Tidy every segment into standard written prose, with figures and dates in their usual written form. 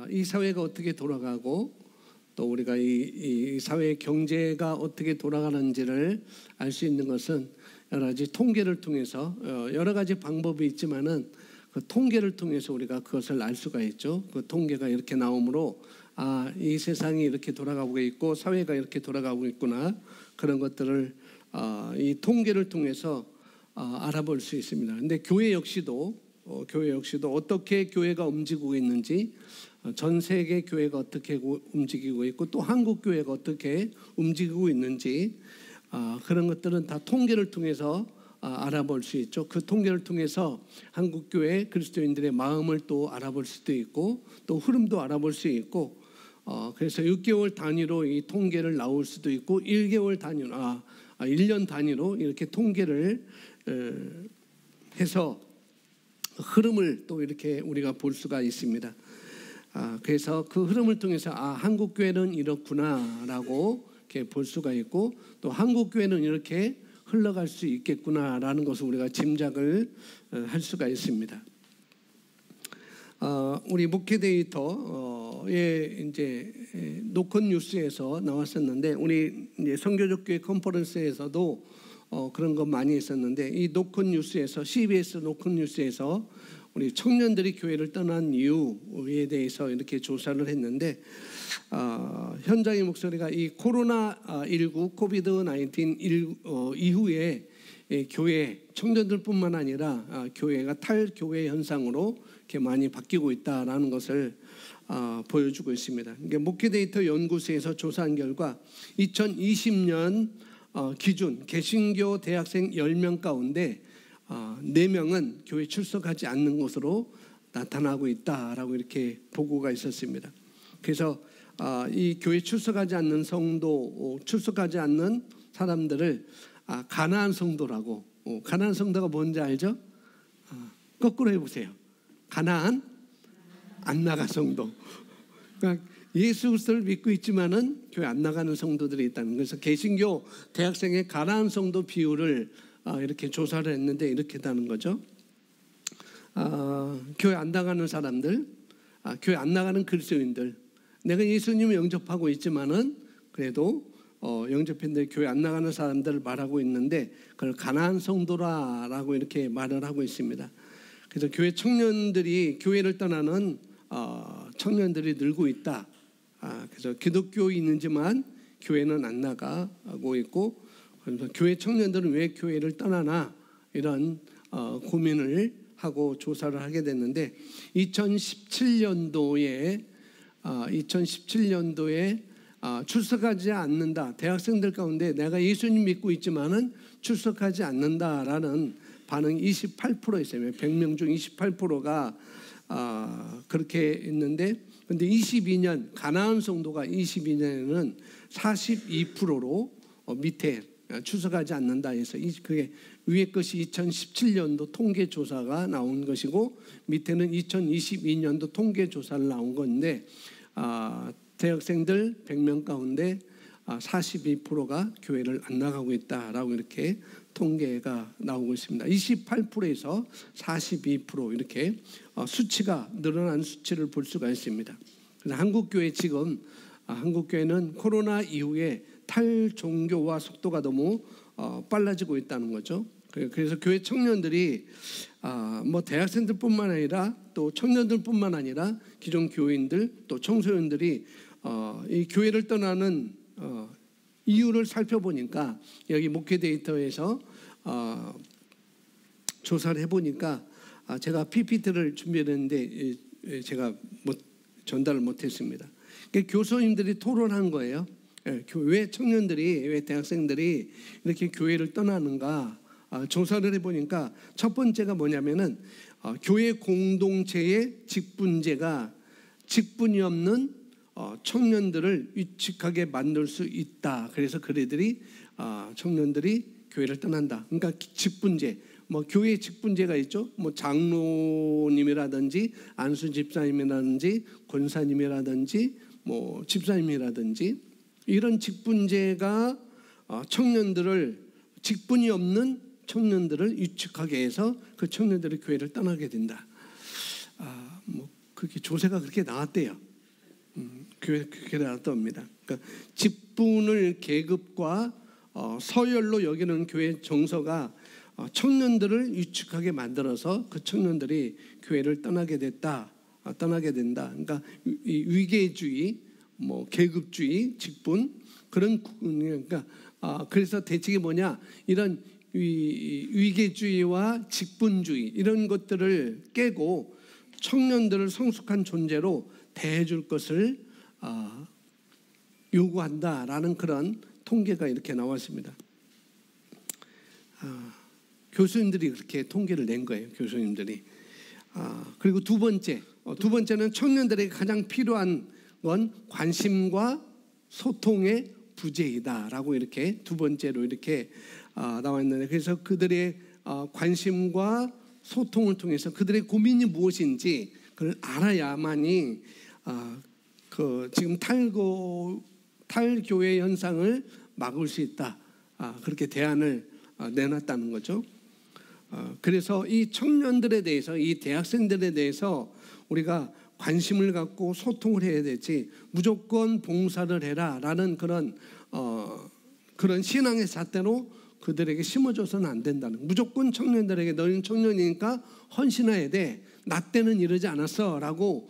이 사회가 어떻게 돌아가고 또 우리가 이 사회의 경제가 어떻게 돌아가는지를 알 수 있는 것은 여러 가지 통계를 통해서 여러 가지 방법이 있지만은 그 통계를 통해서 우리가 그것을 알 수가 있죠. 그 통계가 이렇게 나오므로 이 세상이 이렇게 돌아가고 있고 사회가 이렇게 돌아가고 있구나, 그런 것들을 이 통계를 통해서 알아볼 수 있습니다. 근데 교회 역시도 어떻게 교회가 움직이고 있는지, 전 세계 교회가 어떻게 움직이고 있고 또 한국 교회가 어떻게 움직이고 있는지, 그런 것들은 다 통계를 통해서 알아볼 수 있죠. 그 통계를 통해서 한국 교회 그리스도인들의 마음을 또 알아볼 수도 있고 또 흐름도 알아볼 수 있고, 그래서 6개월 단위로 이 통계를 나올 수도 있고 1개월 단위로 1년 단위로 이렇게 통계를 해서 흐름을 또 이렇게 우리가 볼 수가 있습니다. 그래서 그 흐름을 통해서 한국 교회는 이렇구나라고 이렇게 볼 수가 있고 또 한국 교회는 이렇게 흘러갈 수 있겠구나라는 것을 우리가 짐작을 할 수가 있습니다. 우리 목회 데이터에 이제 노컨 뉴스에서 나왔었는데, 우리 이제 선교적 교회 컨퍼런스에서도 그런 거 많이 했었는데, 이 노컨 뉴스에서 CBS 노컨 뉴스에서 우리 청년들이 교회를 떠난 이유에 대해서 이렇게 조사를 했는데, 현장의 목소리가 이 코로나19 코비드-19 이후에 교회 청년들뿐만 아니라 교회가 탈교회 현상으로 이렇게 많이 바뀌고 있다라는 것을 보여주고 있습니다. 목회 데이터 연구소에서 조사한 결과 2020년 기준 개신교 대학생 10명 가운데 4명은 교회 출석하지 않는 것으로 나타나고 있다라고 이렇게 보고가 있었습니다. 그래서 이 교회 출석하지 않는 성도, 출석하지 않는 사람들을 가나안 성도라고, 가나안 성도가 뭔지 알죠? 거꾸로 해보세요. 가나안 안 나가 성도. 그러니까 예수 그리스도를 믿고 있지만은 교회 안 나가는 성도들이 있다는 거예요. 그래서 개신교 대학생의 가나안 성도 비율을 이렇게 조사를 했는데 이렇게 다는 거죠. 교회 안 나가는 사람들, 교회 안 나가는 그리스도인들, 내가 예수님을 영접하고 있지만은 그래도 영접했는데 교회 안 나가는 사람들을 말하고 있는데 그걸 가나안 성도라고 이렇게 말을 하고 있습니다. 그래서 교회 청년들이 교회를 떠나는 청년들이 늘고 있다. 그래서 기독교인이지만 교회는 안 나가고 있고, 그래서 교회 청년들은 왜 교회를 떠나나 이런 고민을 하고 조사를 하게 됐는데, 2017년도에 출석하지 않는다. 대학생들 가운데 내가 예수님 믿고 있지만은 출석하지 않는다라는 반응이 28%였어요. 100명 중 28%가 그렇게 있는데, 근데 22년 가나안 성도가 22년에는 42%로 밑에 출석하지 않는다 해서, 그게 위에 것이 2017년도 통계 조사가 나온 것이고 밑에는 2022년도 통계 조사를 나온 건데, 대학생들 100명 가운데 42%가 교회를 안 나가고 있다라고 이렇게 통계가 나오고 있습니다. 28%에서 42% 이렇게 수치가 늘어난 수치를 볼 수가 있습니다. 그래서 한국교회 지금 한국교회는 코로나 이후에 탈종교화 속도가 너무 빨라지고 있다는 거죠. 그래서 교회 청년들이 뭐 대학생들뿐만 아니라 또 청년들뿐만 아니라 기존 교인들 또 청소년들이 이 교회를 떠나는 이유를 살펴보니까, 여기 목회 데이터에서 조사를 해보니까 제가 PPT를 준비했는데 제가 전달을 못했습니다. 교수님들이 토론한 거예요. 왜 청년들이, 왜 대학생들이 이렇게 교회를 떠나는가 조사를 해보니까 첫 번째가 뭐냐면은 교회 공동체의 직분제가 직분이 없는 청년들을 위축하게 만들 수 있다. 그래서 그들이 청년들이 교회를 떠난다. 그러니까 직분제, 뭐 교회 직분제가 있죠. 뭐 장로님이라든지 안수 집사님이라든지 권사님이라든지 뭐 집사님이라든지 이런 직분제가 청년들을, 직분이 없는 청년들을 위축하게 해서 그 청년들이 교회를 떠나게 된다. 그렇게 조세가 그렇게 나왔대요. 교회 그렇게 나왔답니다. 그러니까 직분을 계급과 서열로 여기는 교회 정서가 청년들을 유축하게 만들어서 그 청년들이 교회를 떠나게 된다. 그러니까 이 위계주의, 뭐 계급주의, 직분 그런 그러니까 그래서 대책이 뭐냐? 이런 위계주의와 직분주의 이런 것들을 깨고 청년들을 성숙한 존재로 대해줄 것을 요구한다라는 그런 통계가 이렇게 나왔습니다. 교수님들이 그렇게 통계를 낸 거예요. 교수님들이. 그리고 두 번째는 청년들에게 가장 필요한 건 관심과 소통의 부재이다라고 이렇게 두 번째로 이렇게 나와 있는데, 그래서 그들의 관심과 소통을 통해서 그들의 고민이 무엇인지 그걸 알아야만이 지금 탈교회 현상을 막을 수 있다. 그렇게 대안을 내놨다는 거죠. 그래서 이 청년들에 대해서, 이 대학생들에 대해서 우리가 관심을 갖고 소통을 해야 되지 무조건 봉사를 해라라는 그런 신앙의 잣대로 그들에게 심어줘서는 안 된다는, 무조건 청년들에게 너희는 청년이니까 헌신해야 돼, 나 때는 이러지 않았어 라고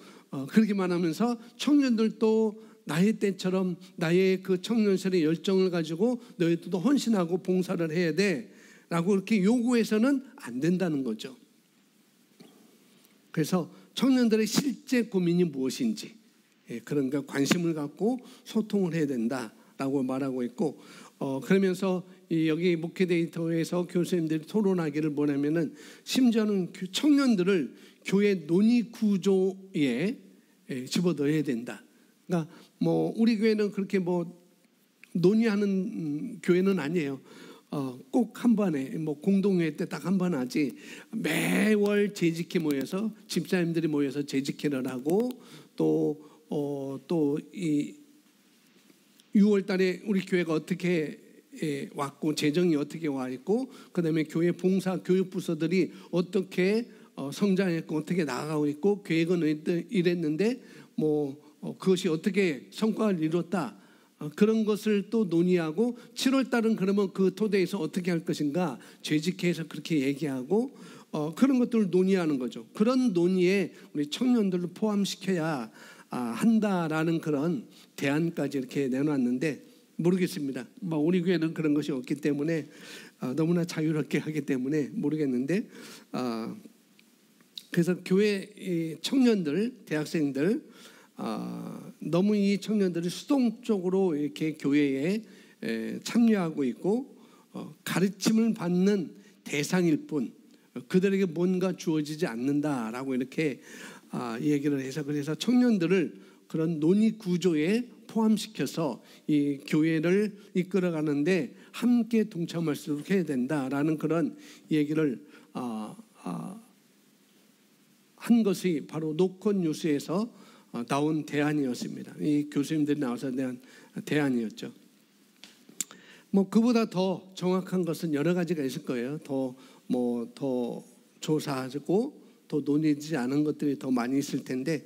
그러기만 하면서 청년들도 나의 때처럼 나의 그 청년실의 열정을 가지고 너희들도 헌신하고 봉사를 해야 돼 라고 이렇게 요구해서는 안 된다는 거죠. 그래서 청년들의 실제 고민이 무엇인지, 그러니까 관심을 갖고 소통을 해야 된다라고 말하고 있고, 그러면서 여기 목회데이터에서 교수님들이 토론하기를 뭐냐면은 심지어는 청년들을 교회 논의 구조에 집어넣어야 된다. 그러니까 뭐 우리 교회는 그렇게 뭐 논의하는 교회는 아니에요. 꼭 한 번에 뭐 공동회의 때 딱 한 번 하지, 매월 재직회 모여서 집사님들이 모여서 재직회를 하고 또 이 6월 달에 우리 교회가 어떻게 왔고 재정이 어떻게 와 있고 그다음에 교회 봉사 교육 부서들이 어떻게 성장했고 어떻게 나아가고 있고 계획은 이랬는데 뭐 그것이 어떻게 성과를 이뤘다, 그런 것을 또 논의하고 7월 달은 그러면 그 토대에서 어떻게 할 것인가 재직회에서 그렇게 얘기하고 그런 것들을 논의하는 거죠. 그런 논의에 우리 청년들을 포함시켜야 한다라는 그런 대안까지 이렇게 내놨는데, 모르겠습니다. 우리 교회는 그런 것이 없기 때문에 너무나 자유롭게 하기 때문에 모르겠는데, 그래서 교회 청년들, 대학생들 너무 이 청년들이 수동적으로 이렇게 교회에 참여하고 있고 가르침을 받는 대상일 뿐 그들에게 뭔가 주어지지 않는다라고 이렇게 얘기를 해서, 그래서 청년들을 그런 논의 구조에 포함시켜서 이 교회를 이끌어가는데 함께 동참할 수 있도록 해야 된다라는 그런 얘기를 한 것이 바로 노컷 뉴스에서 나온 대안이었습니다. 이 교수님들이 나와서 낸 대안이었죠. 뭐 그보다 더 정확한 것은 여러 가지가 있을 거예요. 더 조사하고 더 논의되지 않은 것들이 더 많이 있을 텐데,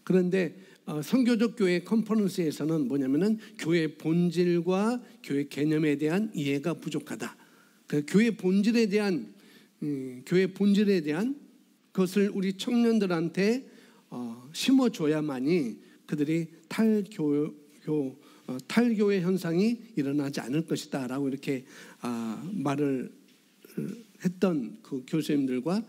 그런데 선교적 교회 컨퍼런스에서는 뭐냐면은 교회 본질과 교회 개념에 대한 이해가 부족하다. 그 교회 본질에 대한 것을 우리 청년들한테 심어줘야만이 그들이 탈교회 현상이 일어나지 않을 것이다라고 이렇게 말을 했던 그 교수님들과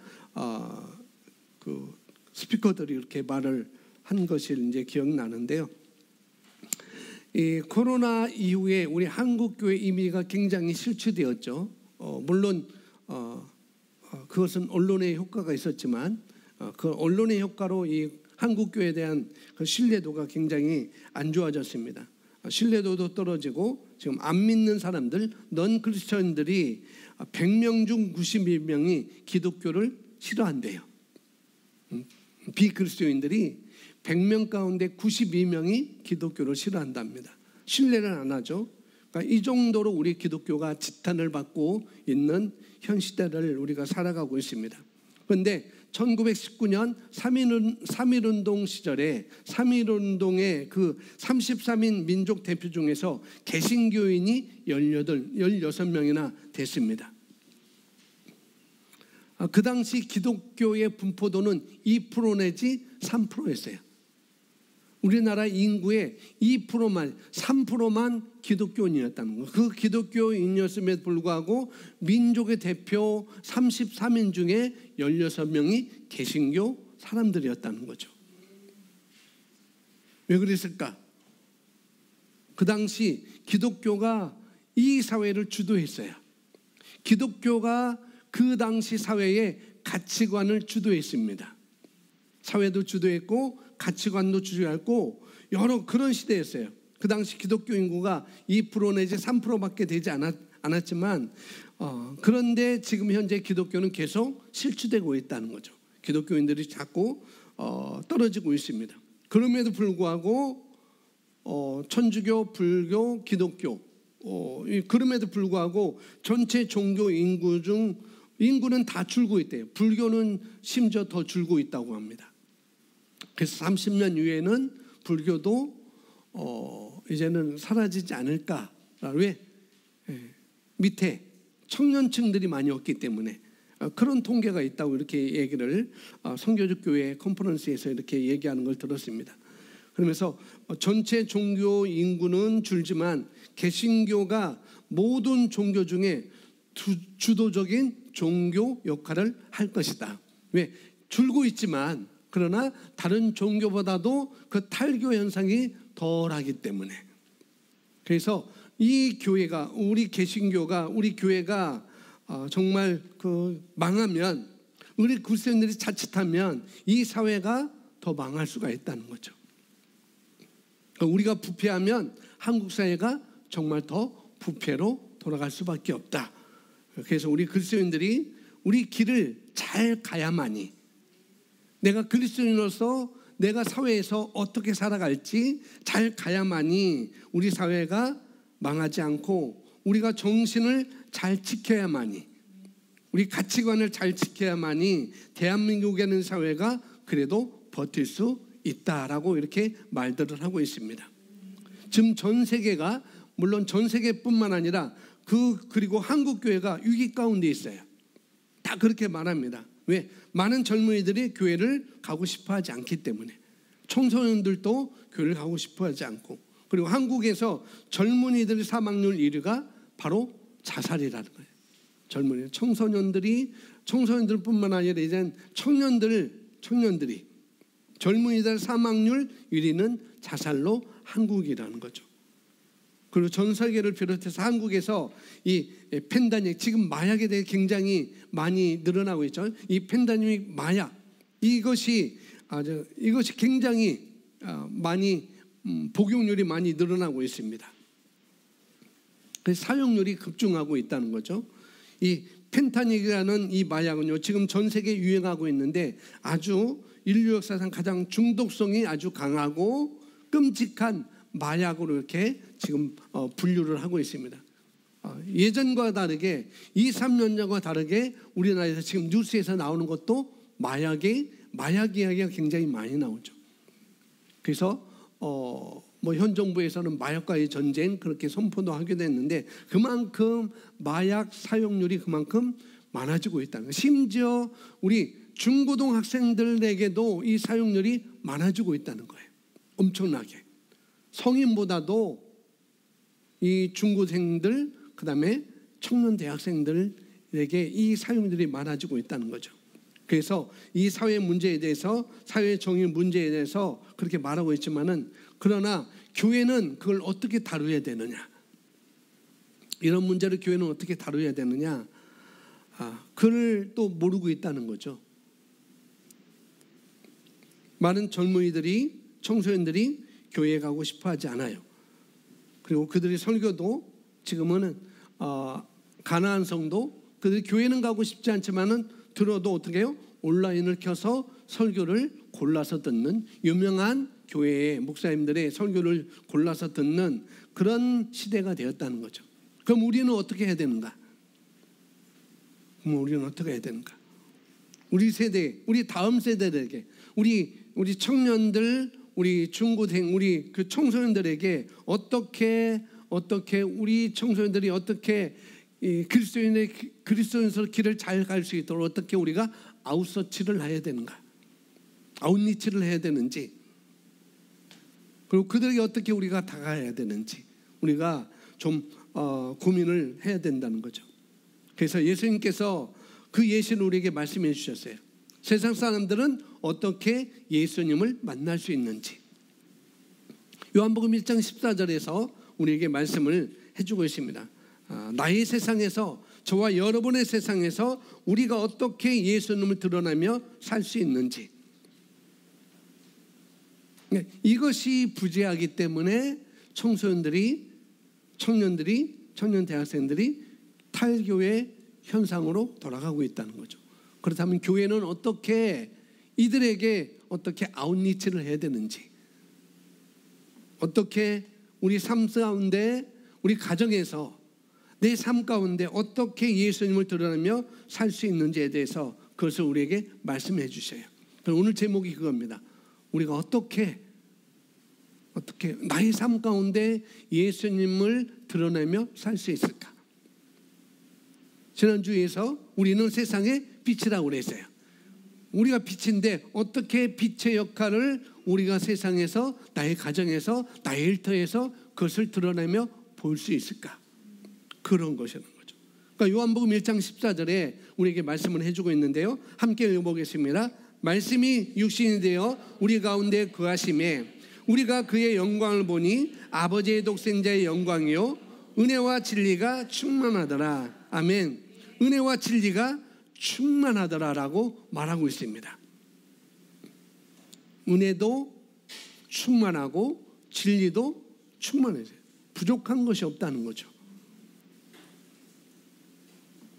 그 스피커들이 이렇게 말을 한 것이 이제 기억나는데요. 이 코로나 이후에 우리 한국 교회 임의가 굉장히 실추되었죠. 물론 그것은 언론의 효과가 있었지만 그 언론의 효과로 이 한국 교회에 대한 그 신뢰도가 굉장히 안 좋아졌습니다. 신뢰도도 떨어지고 지금 안 믿는 사람들, 넌 크리스천들이 100명 중 92명이 기독교를 싫어한대요. 비그리스도인들이 100명 가운데 92명이 기독교를 싫어한답니다. 신뢰를 안 하죠. 그러니까 이 정도로 우리 기독교가 지탄을 받고 있는 현 시대를 우리가 살아가고 있습니다. 그런데 1919년 3.1운동 시절에 3.1운동의 그 33인 민족 대표 중에서 개신교인이 16명이나 됐습니다. 그 당시 기독교의 분포도는 2% 내지 3%였어요. 우리나라 인구의 2%만 3%만 기독교인이었다는 거예요. 그 기독교인이었음에도 불구하고 민족의 대표 33인 중에 16명이 개신교 사람들이었다는 거죠. 왜 그랬을까? 그 당시 기독교가 이 사회를 주도했어요. 기독교가 그 당시 사회의 가치관을 주도했습니다. 사회도 주도했고 가치관도 주도했고 여러 그런 시대였어요. 그 당시 기독교 인구가 2% 내지 3%밖에 되지 않았지만 그런데 지금 현재 기독교는 계속 실추되고 있다는 거죠. 기독교인들이 자꾸 떨어지고 있습니다. 그럼에도 불구하고 천주교, 불교, 기독교 그럼에도 불구하고 전체 종교 인구는 다 줄고 있대요. 불교는 심지어 더 줄고 있다고 합니다. 그래서 30년 후에는 불교도 이제는 사라지지 않을까. 왜? 밑에 청년층들이 많이 없기 때문에 그런 통계가 있다고 이렇게 얘기를 선교적 교회 컨퍼런스에서 이렇게 얘기하는 걸 들었습니다. 그러면서 전체 종교 인구는 줄지만 개신교가 모든 종교 중에 주도적인 종교 역할을 할 것이다. 왜? 줄고 있지만 그러나 다른 종교보다도 그 탈교 현상이 덜하기 때문에. 그래서 이 교회가 우리 개신교가 우리 교회가 정말 그 망하면 우리 그리스도인들이 자칫하면 이 사회가 더 망할 수가 있다는 거죠. 우리가 부패하면 한국 사회가 정말 더 부패로 돌아갈 수밖에 없다. 그래서 우리 그리스도인들이 우리 길을 잘 가야만이 내가 그리스도인으로서 내가 사회에서 어떻게 살아갈지 잘 가야만이 우리 사회가 망하지 않고 우리가 정신을 잘 지켜야만이 우리 가치관을 잘 지켜야만이 대한민국이라는 사회가 그래도 버틸 수 있다라고 이렇게 말들을 하고 있습니다. 지금 전 세계가 물론 전 세계뿐만 아니라 그리고 한국 교회가 위기 가운데 있어요. 다 그렇게 말합니다. 왜? 많은 젊은이들이 교회를 가고 싶어하지 않기 때문에 청소년들도 교회를 가고 싶어하지 않고 그리고 한국에서 젊은이들 사망률 1위가 바로 자살이라는 거예요. 젊은이 청소년들뿐만 아니라 이제 청년들이 젊은이들 사망률 1위는 자살로 한국이라는 거죠. 그리고 전 세계를 비롯해서 한국에서 이 펜다닉 지금 마약에 대해 굉장히 많이 늘어나고 있죠. 이 펜다닉 마약 이것이 굉장히 많이 복용률이 많이 늘어나고 있습니다. 그래서 사용률이 급증하고 있다는 거죠. 이 펜타닉이라는 이 마약은요 지금 전 세계에 유행하고 있는데 아주 인류 역사상 가장 중독성이 아주 강하고 끔찍한 마약으로 이렇게 지금 분류를 하고 있습니다. 예전과 다르게 2, 3년 전과 다르게 우리나라에서 지금 뉴스에서 나오는 것도 마약 이야기가 굉장히 많이 나오죠. 그래서 현 정부에서는 마약과의 전쟁 그렇게 선포도 하게 됐는데 그만큼 마약 사용률이 그만큼 많아지고 있다는 거예요. 심지어 우리 중고등학생들에게도 이 사용률이 많아지고 있다는 거예요. 엄청나게. 성인보다도 이 중고생들 그다음에 청년 대학생들에게 이 사용들이 많아지고 있다는 거죠. 그래서 이 사회 문제에 대해서 사회 정의 문제에 대해서 그렇게 말하고 있지만은 그러나 교회는 그걸 어떻게 다루어야 되느냐 이런 문제를 교회는 어떻게 다루어야 되느냐 그걸 또 모르고 있다는 거죠. 많은 젊은이들이 청소년들이 교회에 가고 싶어하지 않아요. 그리고 그들이 설교도 지금은 가나안 성도 그들이 교회는 가고 싶지 않지만은 들어도 어떻게 해요? 온라인을 켜서 설교를 골라서 듣는 유명한 교회의 목사님들의 설교를 골라서 듣는 그런 시대가 되었다는 거죠. 그럼 우리는 어떻게 해야 되는가? 우리 세대, 우리 다음 세대들에게, 우리 청년들, 우리 중고생, 우리 그 청소년들에게 어떻게 우리 청소년들이 어떻게 이 그리스도인으로 길을 잘 갈 수 있도록 어떻게 우리가 아웃서치를 해야 되는가, 아웃리치를 해야 되는지, 그리고 그들에게 어떻게 우리가 다가가야 되는지 우리가 좀 고민을 해야 된다는 거죠. 그래서 예수님께서 그 예시를 우리에게 말씀해 주셨어요. 세상 사람들은 어떻게 예수님을 만날 수 있는지. 요한복음 1장 14절에서 우리에게 말씀을 해주고 있습니다. 나의 세상에서, 저와 여러분의 세상에서 우리가 어떻게 예수님을 드러내며 살 수 있는지, 이것이 부재하기 때문에 청년 대학생들이 탈교의 현상으로 돌아가고 있다는 거죠. 그렇다면 교회는 어떻게 이들에게 어떻게 아웃리치를 해야 되는지, 어떻게 우리 삶 가운데, 우리 가정에서, 내 삶 가운데 어떻게 예수님을 드러내며 살 수 있는지에 대해서 그것을 우리에게 말씀해 주셔요. 오늘 제목이 그겁니다. 우리가 어떻게 나의 삶 가운데 예수님을 드러내며 살 수 있을까? 지난주에서 우리는 세상의 빛이라고 그랬어요. 우리가 빛인데 어떻게 빛의 역할을 우리가 세상에서, 나의 가정에서, 나의 일터에서 그것을 드러내며 볼 수 있을까? 그런 것이라는 거죠. 그러니까 요한복음 1장 14절에 우리에게 말씀을 해주고 있는데요, 함께 읽어보겠습니다. 말씀이 육신이 되어 우리 가운데 거하심에 우리가 그의 영광을 보니 아버지의 독생자의 영광이요 은혜와 진리가 충만하더라. 아멘. 은혜와 진리가 충만하더라라고 말하고 있습니다. 은혜도 충만하고 진리도 충만해요. 부족한 것이 없다는 거죠.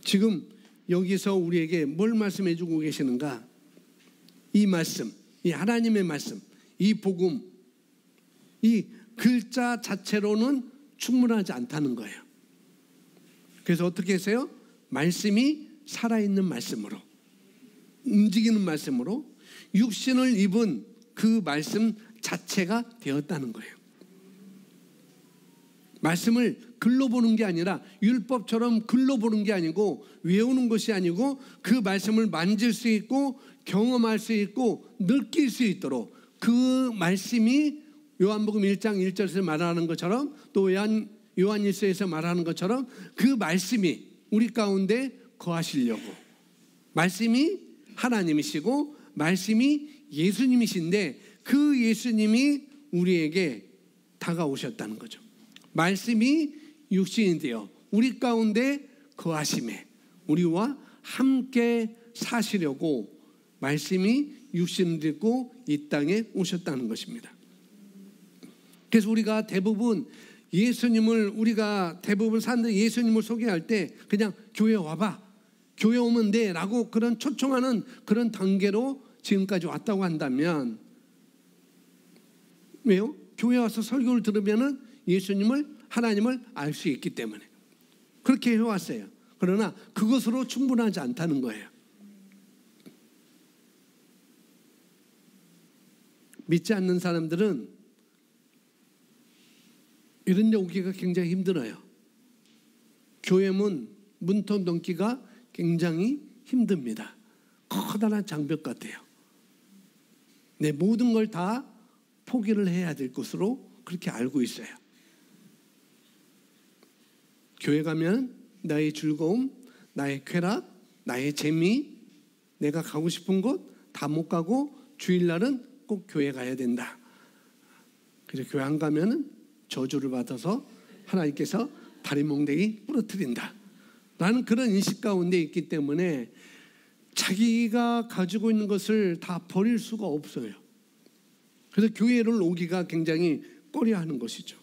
지금 여기서 우리에게 뭘 말씀해 주고 계시는가? 이 말씀, 이 하나님의 말씀, 이 복음, 이 글자 자체로는 충분하지 않다는 거예요. 그래서 어떻게 했어요? 말씀이 살아있는 말씀으로, 움직이는 말씀으로 육신을 입은 그 말씀 자체가 되었다는 거예요. 말씀을 글로 보는 게 아니라, 율법처럼 글로 보는 게 아니고, 외우는 것이 아니고, 그 말씀을 만질 수 있고 경험할 수 있고 느낄 수 있도록 그 말씀이 요한복음 1장 1절에서 말하는 것처럼, 또 요한일서에서 말하는 것처럼 그 말씀이 우리 가운데 거하시려고, 말씀이 하나님이시고 말씀이 예수님이신데 그 예수님이 우리에게 다가오셨다는 거죠. 말씀이 육신이 되어 우리 가운데 거하심에 우리와 함께 사시려고 말씀이 육신을 입고 이 땅에 오셨다는 것입니다. 그래서 우리가 대부분 사람들이 예수님을 소개할 때 그냥 교회 와봐, 교회 오면 돼 라고 그런 초청하는 그런 단계로 지금까지 왔다고 한다면, 왜요? 교회 와서 설교를 들으면 예수님을, 하나님을 알 수 있기 때문에 그렇게 해왔어요. 그러나 그것으로 충분하지 않다는 거예요. 믿지 않는 사람들은 이런 데 오기가 굉장히 힘들어요. 교회 문턱 넘기가 굉장히 힘듭니다. 커다란 장벽 같아요. 내 모든 걸 다 포기를 해야 될 것으로 그렇게 알고 있어요. 교회 가면 나의 즐거움, 나의 쾌락, 나의 재미, 내가 가고 싶은 곳 다 못 가고 주일날은 꼭 교회 가야 된다. 그래서 교회 안 가면 저주를 받아서 하나님께서 다리 몽둥이 부러뜨린다 라는 그런 인식 가운데 있기 때문에 자기가 가지고 있는 것을 다 버릴 수가 없어요. 그래서 교회를 오기가 굉장히 꺼려하는 것이죠.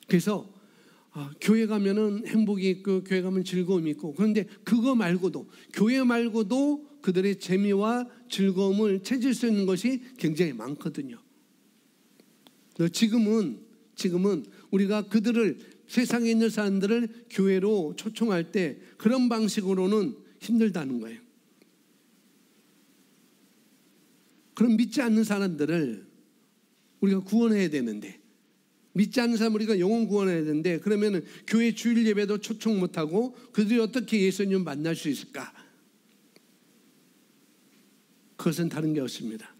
그래서 교회 가면은 행복이 있고 교회 가면 즐거움이 있고, 그런데 그거 말고도, 교회 말고도 그들의 재미와 즐거움을 찾을 수 있는 것이 굉장히 많거든요. 지금은 우리가 그들을, 세상에 있는 사람들을 교회로 초청할 때 그런 방식으로는 힘들다는 거예요. 그럼 믿지 않는 사람들을 우리가 구원해야 되는데, 믿지 않는 사람 우리가 영혼 구원해야 되는데, 그러면 교회 주일 예배도 초청 못하고 그들이 어떻게 예수님을 만날 수 있을까? 그것은 다른 게 없습니다.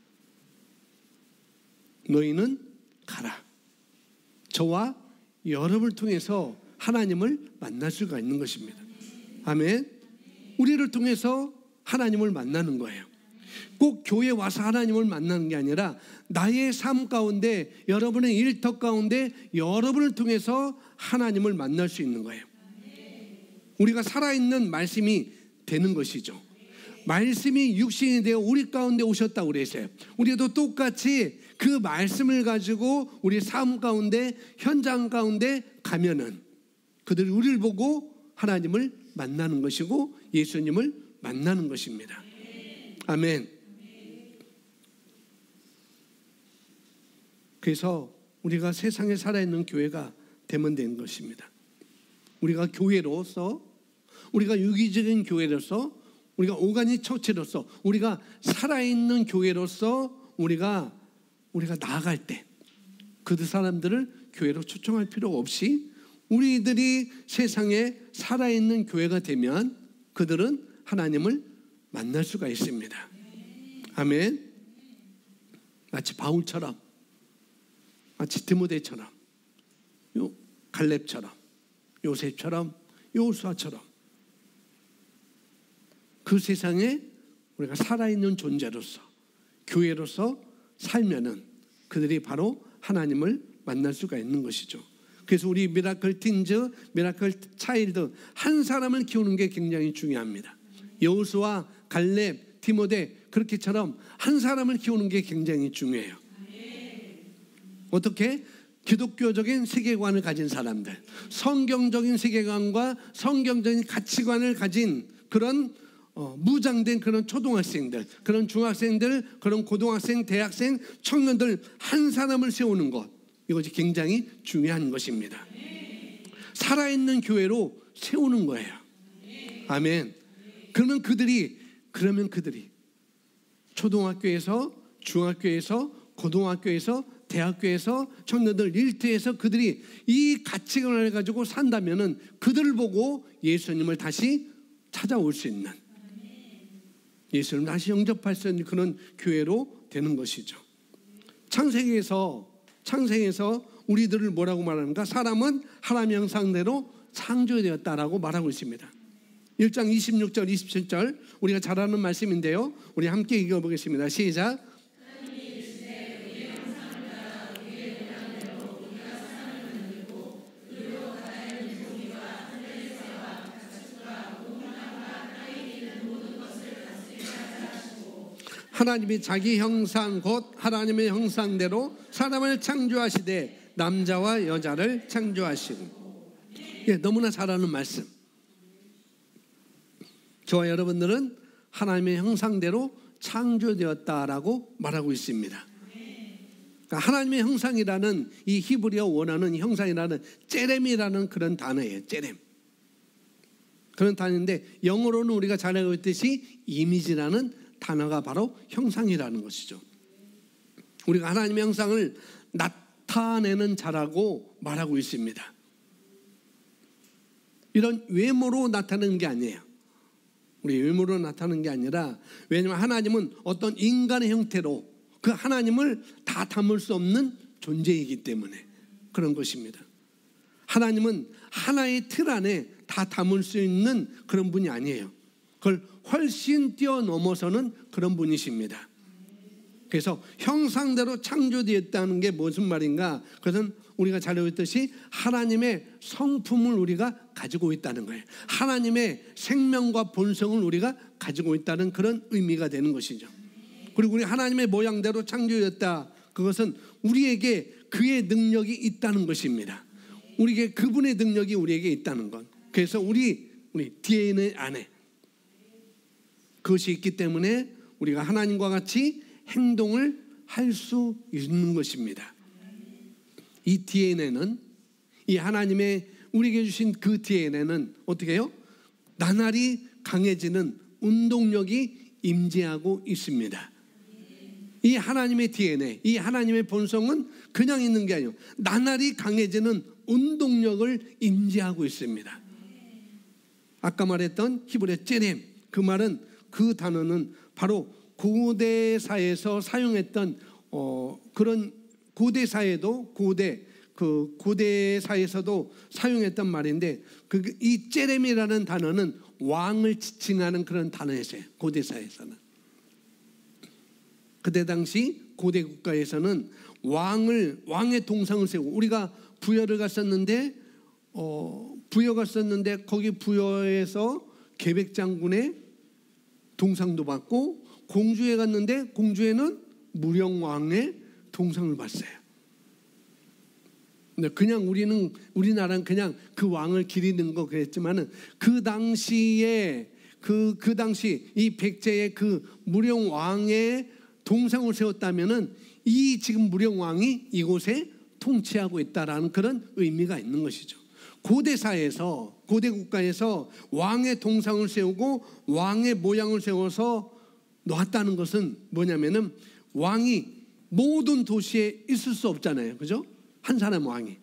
너희는 가라. 저와 여러분을 통해서 하나님을 만날 수가 있는 것입니다. 아멘. 우리를 통해서 하나님을 만나는 거예요. 꼭 교회에 와서 하나님을 만나는 게 아니라 나의 삶 가운데, 여러분의 일터 가운데 여러분을 통해서 하나님을 만날 수 있는 거예요. 우리가 살아있는 말씀이 되는 것이죠. 말씀이 육신이 되어 우리 가운데 오셨다고 그랬어요. 우리도 똑같이 그 말씀을 가지고 우리 삶 가운데, 현장 가운데 가면은 그들이 우리를 보고 하나님을 만나는 것이고 예수님을 만나는 것입니다. 아멘. 그래서 우리가 세상에 살아있는 교회가 되면 되는 것입니다. 우리가 교회로서, 우리가 유기적인 교회로서, 우리가 오가닉 처치로서, 우리가 살아있는 교회로서 우리가 나아갈 때 그 사람들을 교회로 초청할 필요 없이 우리들이 세상에 살아있는 교회가 되면 그들은 하나님을 만날 수가 있습니다. 아멘. 마치 바울처럼, 마치 디모데처럼, 갈렙처럼, 요셉처럼, 여호수아처럼 그 세상에 우리가 살아있는 존재로서 교회로서 살면은 그들이 바로 하나님을 만날 수가 있는 것이죠. 그래서 우리 미라클 틴즈, 미라클 차일드 한 사람을 키우는 게 굉장히 중요합니다. 여호수아, 갈렙, 디모데 그렇게처럼 한 사람을 키우는 게 굉장히 중요해요. 어떻게? 기독교적인 세계관을 가진 사람들, 성경적인 세계관과 성경적인 가치관을 가진 그런 무장된 그런 초등학생들, 그런 중학생들, 그런 고등학생, 대학생, 청년들 한 사람을 세우는 것, 이것이 굉장히 중요한 것입니다. 살아있는 교회로 세우는 거예요. 아멘. 그러면 그들이 초등학교에서, 중학교에서, 고등학교에서, 대학교에서, 청년들 일터에서 그들이 이 가치관을 가지고 산다면은 그들을 보고 예수님을 다시 찾아올 수 있는, 예수님을 다시 영접할 수 있는 그런 교회로 되는 것이죠. 창세기에서 우리들을 뭐라고 말하는가? 사람은 하나님의 형상대로 창조되었다라고 말하고 있습니다. 1장 26절 27절 우리가 잘 아는 말씀인데요, 우리 함께 읽어보겠습니다. 시작. 하나님이 자기 형상 곧 하나님의 형상대로 사람을 창조하시되 남자와 여자를 창조하시고. 예, 너무나 잘 아는 말씀. 저와 여러분들은 하나님의 형상대로 창조되었다라고 말하고 있습니다. 그러니까 하나님의 형상이라는 이 히브리어 원어는 형상이라는 째렘이라는 그런 단어예요. 째렘. 그런 단어인데 영어로는 우리가 잘 알고 있듯이 이미지라는 단어가 바로 형상이라는 것이죠. 우리가 하나님의 형상을 나타내는 자라고 말하고 있습니다. 이런 외모로 나타내는 게 아니에요. 우리 외모로 나타내는 게 아니라, 왜냐하면 하나님은 어떤 인간의 형태로 그 하나님을 다 담을 수 없는 존재이기 때문에 그런 것입니다. 하나님은 하나의 틀 안에 다 담을 수 있는 그런 분이 아니에요. 그걸 훨씬 뛰어넘어서는 그런 분이십니다. 그래서 형상대로 창조되었다는 게 무슨 말인가? 그것은 우리가 잘 알고 있듯이 하나님의 성품을 우리가 가지고 있다는 거예요. 하나님의 생명과 본성을 우리가 가지고 있다는 그런 의미가 되는 것이죠. 그리고 우리 하나님의 모양대로 창조되었다, 그것은 우리에게 그의 능력이 있다는 것입니다. 우리에게 그분의 능력이 우리에게 있다는 것. 그래서 우리 DNA 안에 그것이 있기 때문에 우리가 하나님과 같이 행동을 할 수 있는 것입니다. 이 DNA는, 이 하나님의 우리에게 주신 그 DNA는 어떻게 해요? 나날이 강해지는 운동력이 임재하고 있습니다. 이 하나님의 DNA, 이 하나님의 본성은 그냥 있는 게 아니에요. 나날이 강해지는 운동력을 임재하고 있습니다. 아까 말했던 히브리 째렘, 그 단어는 바로 고대사에서 사용했던 그런 고대사에서도 사용했던 말인데, 이 째렘이라는 단어는 왕을 지칭하는 그런 단어였어요. 고대사에서는. 그때 당시 고대 국가에서는 왕의 동상을 세우고, 우리가 부여를 갔었는데 거기 부여에서 계백장군의 동상도 받고, 공주에 갔는데 공주에는 무령왕의 동상을 봤어요. 근데 그냥 우리나라는 그냥 그 왕을 기리는 거 그랬지만은 그 당시 이 백제의 그 무령왕의 동상을 세웠다면은 이 지금 무령왕이 이곳에 통치하고 있다라는 그런 의미가 있는 것이죠. 고대 국가에서 왕의 동상을 세우고 왕의 모양을 세워서 놓았다는 것은 뭐냐면은, 왕이 모든 도시에 있을 수 없잖아요. 그죠? 한 사람 왕이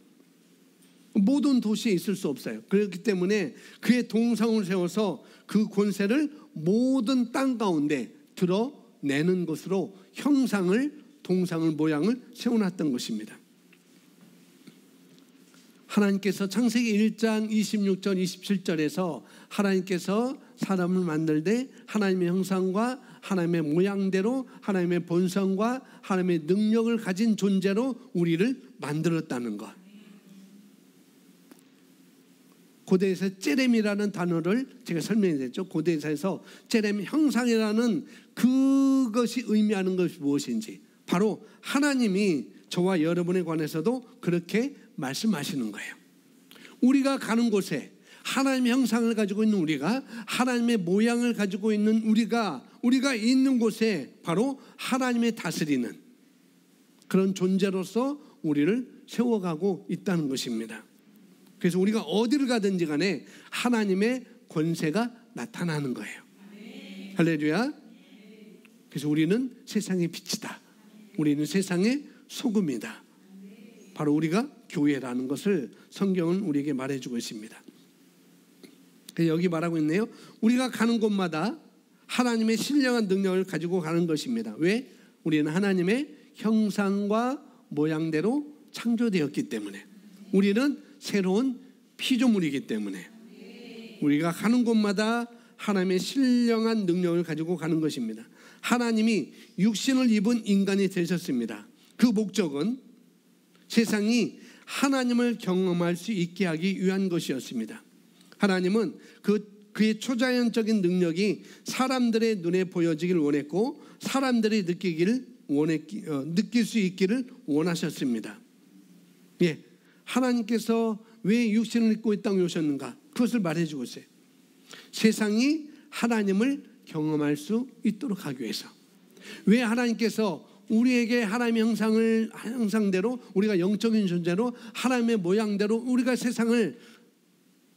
모든 도시에 있을 수 없어요. 그렇기 때문에 그의 동상을 세워서 그 권세를 모든 땅 가운데 드러내는 것으로 동상을 모양을 세워놨던 것입니다. 하나님께서 창세기 1장 26절 27절에서 하나님께서 사람을 만들 때 하나님의 형상과 하나님의 모양대로 하나님의 본성과 하나님의 능력을 가진 존재로 우리를 만들었다는 것. 고대에서 째렘이라는 단어를 제가 설명했죠. 고대에서 째렘, 형상이라는 그것이 의미하는 것이 무엇인지, 바로 하나님이 저와 여러분에 관해서도 그렇게 말씀하시는 거예요. 우리가 가는 곳에 하나님의 형상을 가지고 있는 우리가, 하나님의 모양을 가지고 있는 우리가 있는 곳에 바로 하나님의 다스리는 그런 존재로서 우리를 세워가고 있다는 것입니다. 그래서 우리가 어디를 가든지 간에 하나님의 권세가 나타나는 거예요. 할렐루야. 그래서 우리는 세상의 빛이다. 우리는 세상의 소금이다. 바로 우리가 교회라는 것을 성경은 우리에게 말해주고 있습니다. 여기 말하고 있네요. 우리가 가는 곳마다 하나님의 신령한 능력을 가지고 가는 것입니다. 왜? 우리는 하나님의 형상과 모양대로 창조되었기 때문에, 우리는 새로운 피조물이기 때문에 우리가 가는 곳마다 하나님의 신령한 능력을 가지고 가는 것입니다. 하나님이 육신을 입은 인간이 되셨습니다. 그 목적은 세상이 하나님을 경험할 수 있게 하기 위한 것이었습니다. 하나님은 그의 초자연적인 능력이 사람들의 눈에 보여지길 원했고, 사람들이 느낄 수 있기를 원하셨습니다. 예, 하나님께서 왜 육신을 입고 이 땅에 오셨는가? 그것을 말해주고 있어요. 세상이 하나님을 경험할 수 있도록 하기 위해서. 왜 하나님께서 우리에게 하나님의 형상대로, 우리가 영적인 존재로 하나님의 모양대로 우리가 세상을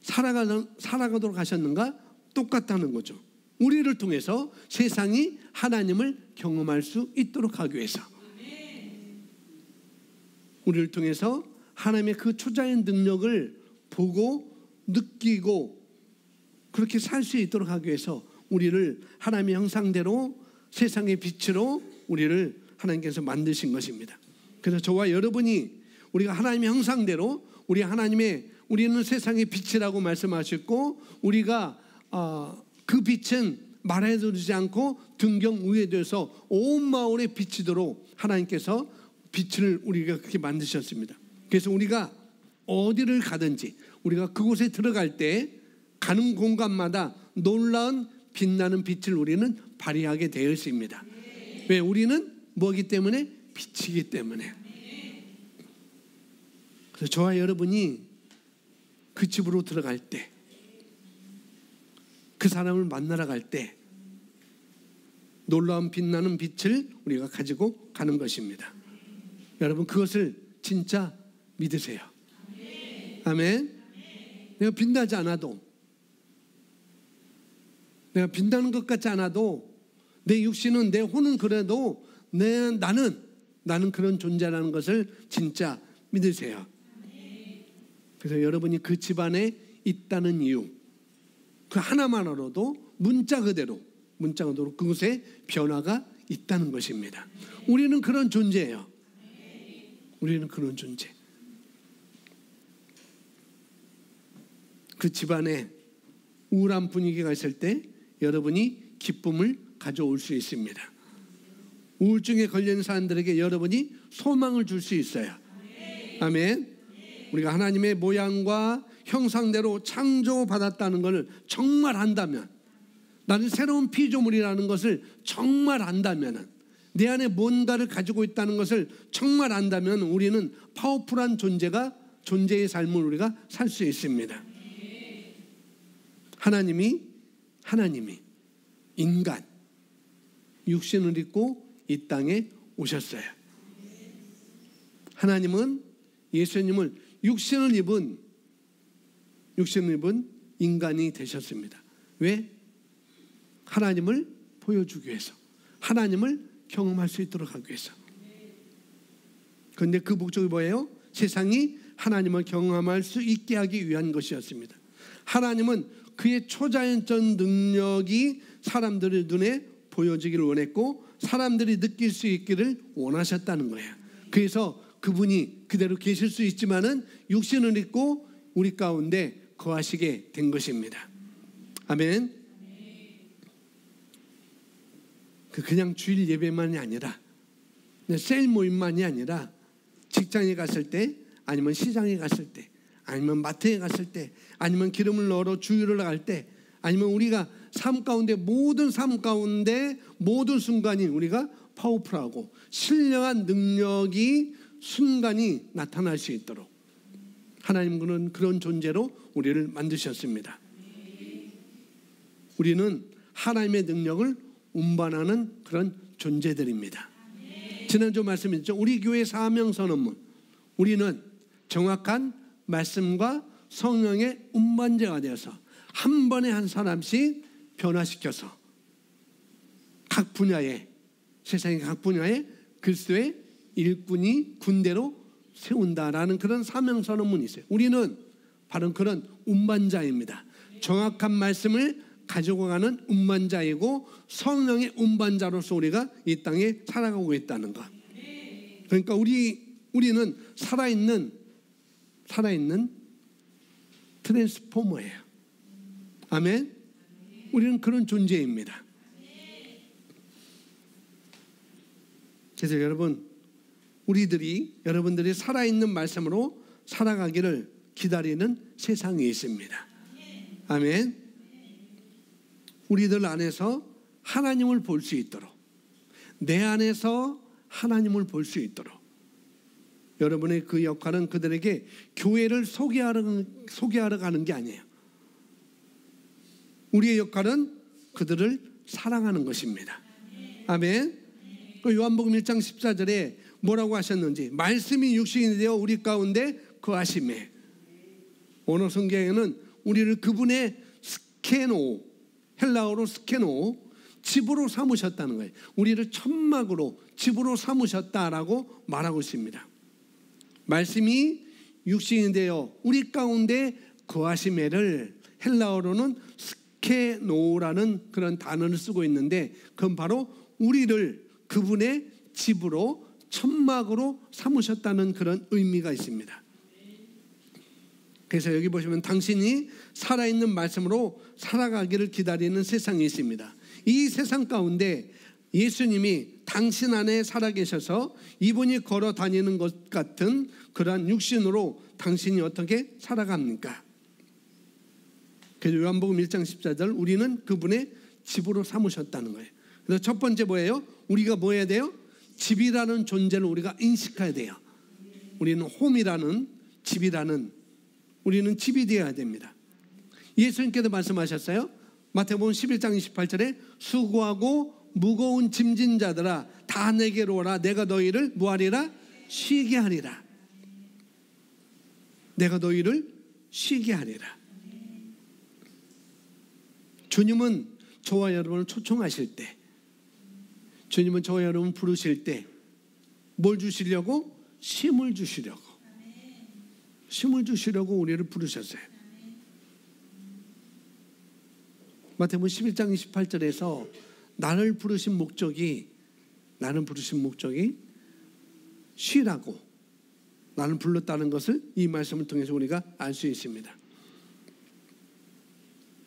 살아가도록 하셨는가? 똑같다는 거죠. 우리를 통해서 세상이 하나님을 경험할 수 있도록 하기 위해서, 우리를 통해서 하나님의 그 초자연 능력을 보고 느끼고 그렇게 살 수 있도록 하기 위해서 우리를 하나님의 형상대로 세상의 빛으로 우리를 하나님께서 만드신 것입니다. 그래서 저와 여러분이 우리가 하나님의 형상대로 우리는 세상의 빛이라고 말씀하셨고, 우리가 그 빛은 말해두지 않고 등경 위에 돼서 온 마을에 비치도록 하나님께서 빛을 우리가 그렇게 만드셨습니다. 그래서 우리가 어디를 가든지 우리가 그곳에 들어갈 때 가는 공간마다 놀라운 빛나는 빛을 우리는 발휘하게 되어 있습니다. 왜? 우리는 뭐기 때문에? 빛이기 때문에. 그래서 저와 여러분이 그 집으로 들어갈 때, 그 사람을 만나러 갈 때 놀라운 빛나는 빛을 우리가 가지고 가는 것입니다. 여러분, 그것을 진짜 믿으세요. 아멘. 내가 빛나지 않아도 내가 빛나는 것 같지 않아도 내 육신은, 내 혼은 그래도 나는 그런 존재라는 것을 진짜 믿으세요. 그래서 여러분이 그 집안에 있다는 이유, 그 하나만으로도 문자 그대로 그곳에 변화가 있다는 것입니다. 우리는 그런 존재예요. 우리는 그런 존재. 그 집안에 우울한 분위기가 있을 때 여러분이 기쁨을 가져올 수 있습니다. 우울증에 걸린 사람들에게 여러분이 소망을 줄 수 있어요. 아멘. 우리가 하나님의 모양과 형상대로 창조받았다는 것을 정말 안다면, 나는 새로운 피조물이라는 것을 정말 안다면, 내 안에 뭔가를 가지고 있다는 것을 정말 안다면 우리는 파워풀한 존재의 삶을 우리가 살 수 있습니다. 하나님이 인간 육신을 입고 이 땅에 오셨어요. 하나님은 예수님을 육신을 입은 인간이 되셨습니다. 왜? 하나님을 보여주기 위해서, 하나님을 경험할 수 있도록 하기 위해서. 그런데 그 목적이 뭐예요? 세상이 하나님을 경험할 수 있게 하기 위한 것이었습니다. 하나님은 그의 초자연적 능력이 사람들의 눈에 보여지기를 원했고 사람들이 느낄 수 있기를 원하셨다는 거예요. 그래서 그분이 그대로 계실 수 있지만은 육신을 입고 우리 가운데 거하시게 된 것입니다. 아멘. 그냥 주일 예배만이 아니라, 셀 모임만이 아니라, 직장에 갔을 때, 아니면 시장에 갔을 때, 아니면 마트에 갔을 때, 아니면 기름을 넣으러 주유를 갈 때, 아니면 우리가 모든 삶 가운데 모든 순간이 우리가 파워풀하고 신령한 능력이 순간이 나타날 수 있도록 하나님은 그런 존재로 우리를 만드셨습니다. 우리는 하나님의 능력을 운반하는 그런 존재들입니다. 지난주 말씀했죠. 우리 교회 사명선언문, 우리는 정확한 말씀과 성령의 운반자가 되어서 한 번에 한 사람씩 변화시켜서 각 분야에, 세상의 각 분야에 그리스도의 일꾼이 군대로 세운다라는 그런 사명선언문이 있어요. 우리는 바로 그런 운반자입니다. 정확한 말씀을 가지고 가는 운반자이고 성령의 운반자로서 우리가 이 땅에 살아가고 있다는 것. 그러니까 우리는 살아있는 트랜스포머예요. 아멘. 우리는 그런 존재입니다. 그래서 여러분들이 살아있는 말씀으로 살아가기를 기다리는 세상이 있습니다. 아멘. 우리들 안에서 하나님을 볼 수 있도록, 내 안에서 하나님을 볼 수 있도록 여러분의 그 역할은 그들에게 교회를 소개하러 가는 게 아니에요. 우리의 역할은 그들을 사랑하는 것입니다. 아멘. 요한복음 1장 14절에 뭐라고 하셨는지, 말씀이 육신이 되어 우리 가운데 거하심에, 오늘 성경에는 우리를 그분의 스케노, 헬라어로 스케노, 집으로 삼으셨다는 거예요. 우리를 천막으로 집으로 삼으셨다라고 말하고 있습니다. 말씀이 육신이 되어 우리 가운데 거하심에를 헬라어로는 스케노라는 그런 단어를 쓰고 있는데, 그건 바로 우리를 그분의 집으로, 천막으로 삼으셨다는 그런 의미가 있습니다. 그래서 여기 보시면 당신이 살아있는 말씀으로 살아가기를 기다리는 세상이 있습니다. 이 세상 가운데 예수님이 당신 안에 살아계셔서 이분이 걸어 다니는 것 같은 그러한 육신으로 당신이 어떻게 살아갑니까? 그래서 요한복음 1장 14절, 우리는 그분의 집으로 삼으셨다는 거예요. 그래서 첫 번째 뭐예요? 우리가 뭐 해야 돼요? 집이라는 존재를 우리가 인식해야 돼요. 우리는 홈이라는, 집이라는, 우리는 집이 되어야 됩니다. 예수님께서 말씀하셨어요. 마태복음 11장 28절에 수고하고 무거운 짐진 자들아 다 내게로 오라. 내가 너희를 뭐하리라? 쉬게 하리라. 내가 너희를 쉬게 하리라. 주님은 저와 여러분을 초청하실 때, 주님은 저와 여러분 부르실 때 뭘 주시려고? 쉼을 주시려고. 쉼을 주시려고 우리를 부르셨어요. 마태복음 11장 28절에서 나는 부르신 목적이 쉬라고 나는 불렀다는 것을 이 말씀을 통해서 우리가 알 수 있습니다.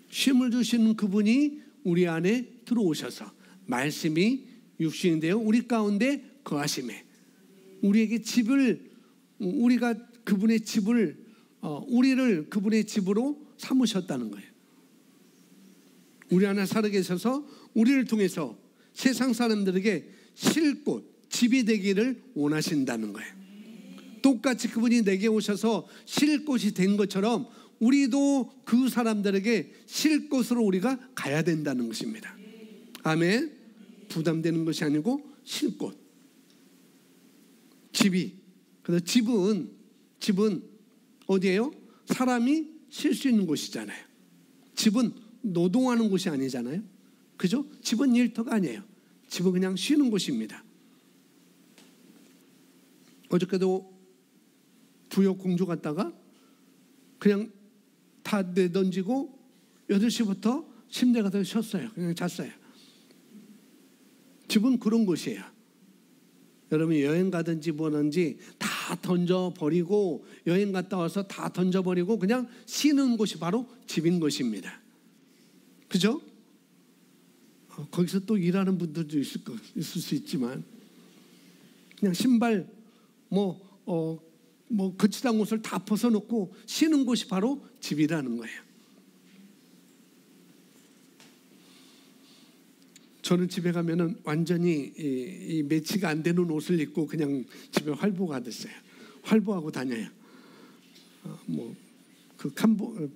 쉼을 주시는 그분이 우리 안에 들어오셔서 말씀이 육신이 되어 우리 가운데 거하심에 우리에게 우리가 그분의 집을 우리를 그분의 집으로 삼으셨다는 거예요. 우리 안에 살아 계셔서 우리를 통해서 세상 사람들에게 쉴 곳, 집이 되기를 원하신다는 거예요. 똑같이 그분이 내게 오셔서 쉴 곳이 된 것처럼 우리도 그 사람들에게 쉴 곳으로 우리가 가야 된다는 것입니다. 아멘. 부담되는 것이 아니고 쉴 곳. 그래서 집은 어디예요? 사람이 쉴 수 있는 곳이잖아요. 집은 노동하는 곳이 아니잖아요. 그죠? 집은 일터가 아니에요. 집은 그냥 쉬는 곳입니다. 어저께도 부여 공주 갔다가 그냥 다 내던지고 8시부터 침대 가서 쉬었어요. 그냥 잤어요. 집은 그런 곳이에요. 여러분이 여행 가든지 뭐든지 다 던져버리고 여행 갔다 와서 다 던져버리고 그냥 쉬는 곳이 바로 집인 것입니다. 그죠? 거기서 또 일하는 분들도 있을 수 있지만 그냥 신발 거치장 옷을 다 벗어놓고 쉬는 곳이 바로 집이라는 거예요. 저는 집에 가면은 완전히 이 매치가 안 되는 옷을 입고 그냥 집에 활보하듯어요. 활보하고 다녀요.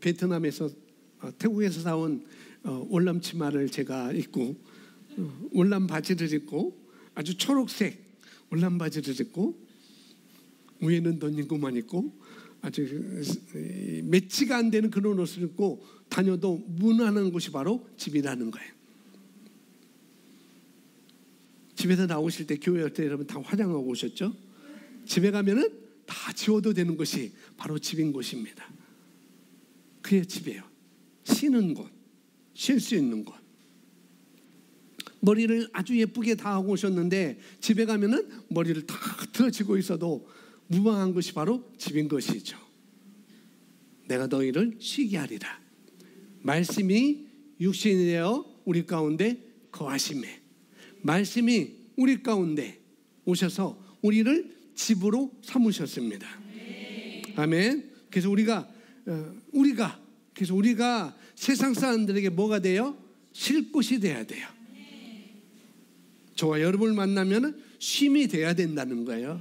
베트남에서 태국에서 사온 월남 치마를 제가 입고 월남 바지를 입고 아주 초록색 월남 바지를 입고 위에는 던진구만 입고 아주 매치가 안 되는 그런 옷을 입고 다녀도 무난한 곳이 바로 집이라는 거예요. 집에서 나오실 때 교회 올 때 여러분 다 화장하고 오셨죠? 집에 가면은 다 지워도 되는 곳이 바로 집인 곳입니다. 그게 집이에요. 쉬는 곳, 쉴 수 있는 곳. 머리를 아주 예쁘게 다 하고 오셨는데 집에 가면은 머리를 다 틀어지고 있어도 무방한 것이 바로 집인 것이죠. 내가 너희를 쉬게 하리라. 말씀이 육신이 되어 우리 가운데 거하심에 말씀이 우리 가운데 오셔서 우리를 집으로 삼으셨습니다. 아멘. 그래서 우리가 세상 사람들에게 뭐가 돼요? 쉴 곳이 돼야 돼요. 저와 여러분을 만나면 쉼이 돼야 된다는 거예요.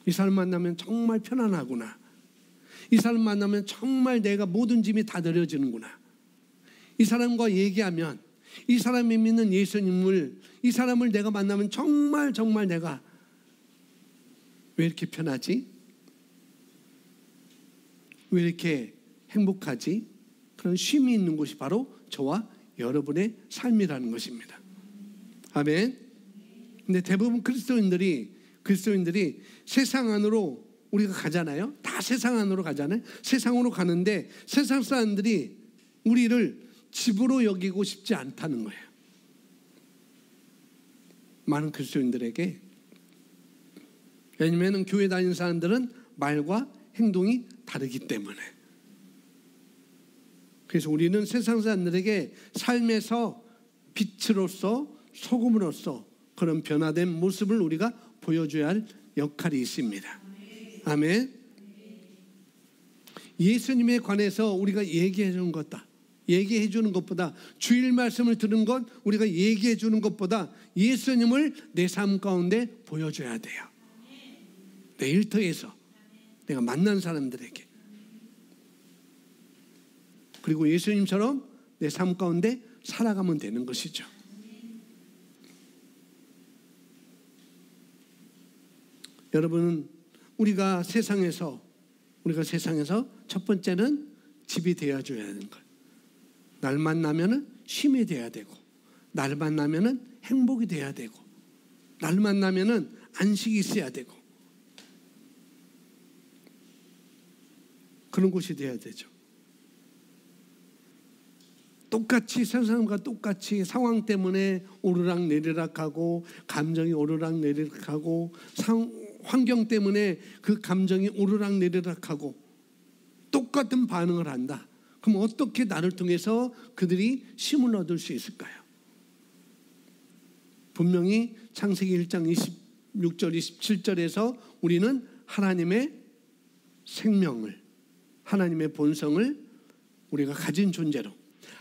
이 사람 만나면 정말 편안하구나. 이 사람 만나면 정말 내가 모든 짐이 다 내려지는구나. 이 사람과 얘기하면 이 사람이 믿는 예수님을 이 사람을 내가 만나면 정말 내가 왜 이렇게 편하지? 왜 이렇게 행복하지? 그런 쉼이 있는 곳이 바로 저와 여러분의 삶이라는 것입니다. 아멘. 근데 대부분 그리스도인들이 세상 안으로 우리가 가잖아요. 다 세상 안으로 가잖아요. 세상으로 가는데 세상 사람들이 우리를 집으로 여기고 싶지 않다는 거예요. 많은 그리스도인들에게. 왜냐하면 교회 다니는 사람들은 말과 행동이 다르기 때문에. 그래서 우리는 세상 사람들에게 삶에서 빛으로서 소금으로서 그런 변화된 모습을 우리가 보여줘야 할 역할이 있습니다. 아멘. 예수님에 관해서 우리가 얘기해 주는 것보다 주일 말씀을 들은 것 우리가 얘기해 주는 것보다 예수님을 내 삶 가운데 보여줘야 돼요. 내 일터에서 내가 만난 사람들에게. 그리고 예수님처럼 내 삶 가운데 살아가면 되는 것이죠. 여러분은 우리가 세상에서 첫 번째는 집이 되어줘야 하는 것. 날 만나면은 쉼이 돼야 되고, 날 만나면은 행복이 돼야 되고, 날 만나면은 안식이 있어야 되고, 그런 곳이 돼야 되죠. 똑같이 세상과 똑같이 상황 때문에 오르락 내리락하고, 감정이 오르락 내리락하고, 환경 때문에 그 감정이 오르락 내리락하고 똑같은 반응을 한다. 그럼 어떻게 나를 통해서 그들이 쉼을 얻을 수 있을까요? 분명히 창세기 1장 26절 27절에서 우리는 하나님의 생명을, 하나님의 본성을 우리가 가진 존재로,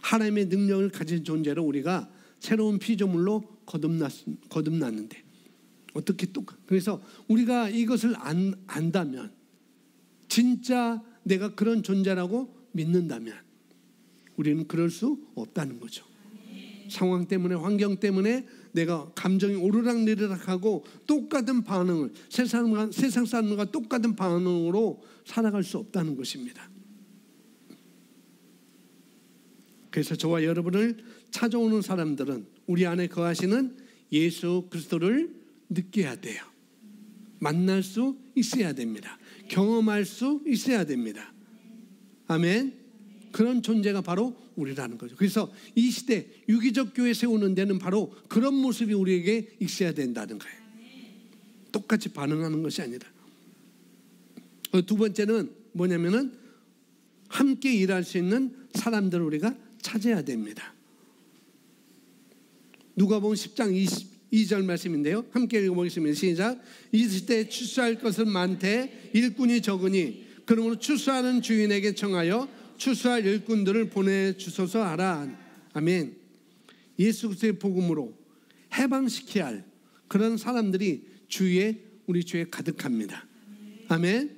하나님의 능력을 가진 존재로 우리가 새로운 피조물로 거듭났는데 어떻게 그래서 우리가 이것을 안다면, 진짜 내가 그런 존재라고 믿는다면 우리는 그럴 수 없다는 거죠. 상황 때문에, 환경 때문에 내가 감정이 오르락 내리락하고 똑같은 반응을, 세상 사람과 똑같은 반응으로 살아갈 수 없다는 것입니다. 그래서 저와 여러분을 찾아오는 사람들은 우리 안에 거하시는 예수 그리스도를 느껴야 돼요. 만날 수 있어야 됩니다. 경험할 수 있어야 됩니다. 아멘. 그런 존재가 바로 우리라는 거죠. 그래서 이 시대 유기적 교회 세우는 데는 바로 그런 모습이 우리에게 있어야 된다는 거예요. 똑같이 반응하는 것이 아니라. 두 번째는 뭐냐면은 함께 일할 수 있는 사람들을 우리가 찾아야 됩니다. 누가복음 10장 22절 말씀인데요. 함께 읽어보겠습니다. 시작. 이 시대에 추수할 것은 많되 일꾼이 적으니 그러므로 추수하는 주인에게 청하여 추수할 일꾼들을 보내주소서 하라. 아멘. 예수 그리스도의 복음으로 해방시켜야 할 그런 사람들이 우리 주위에 가득합니다. 아멘.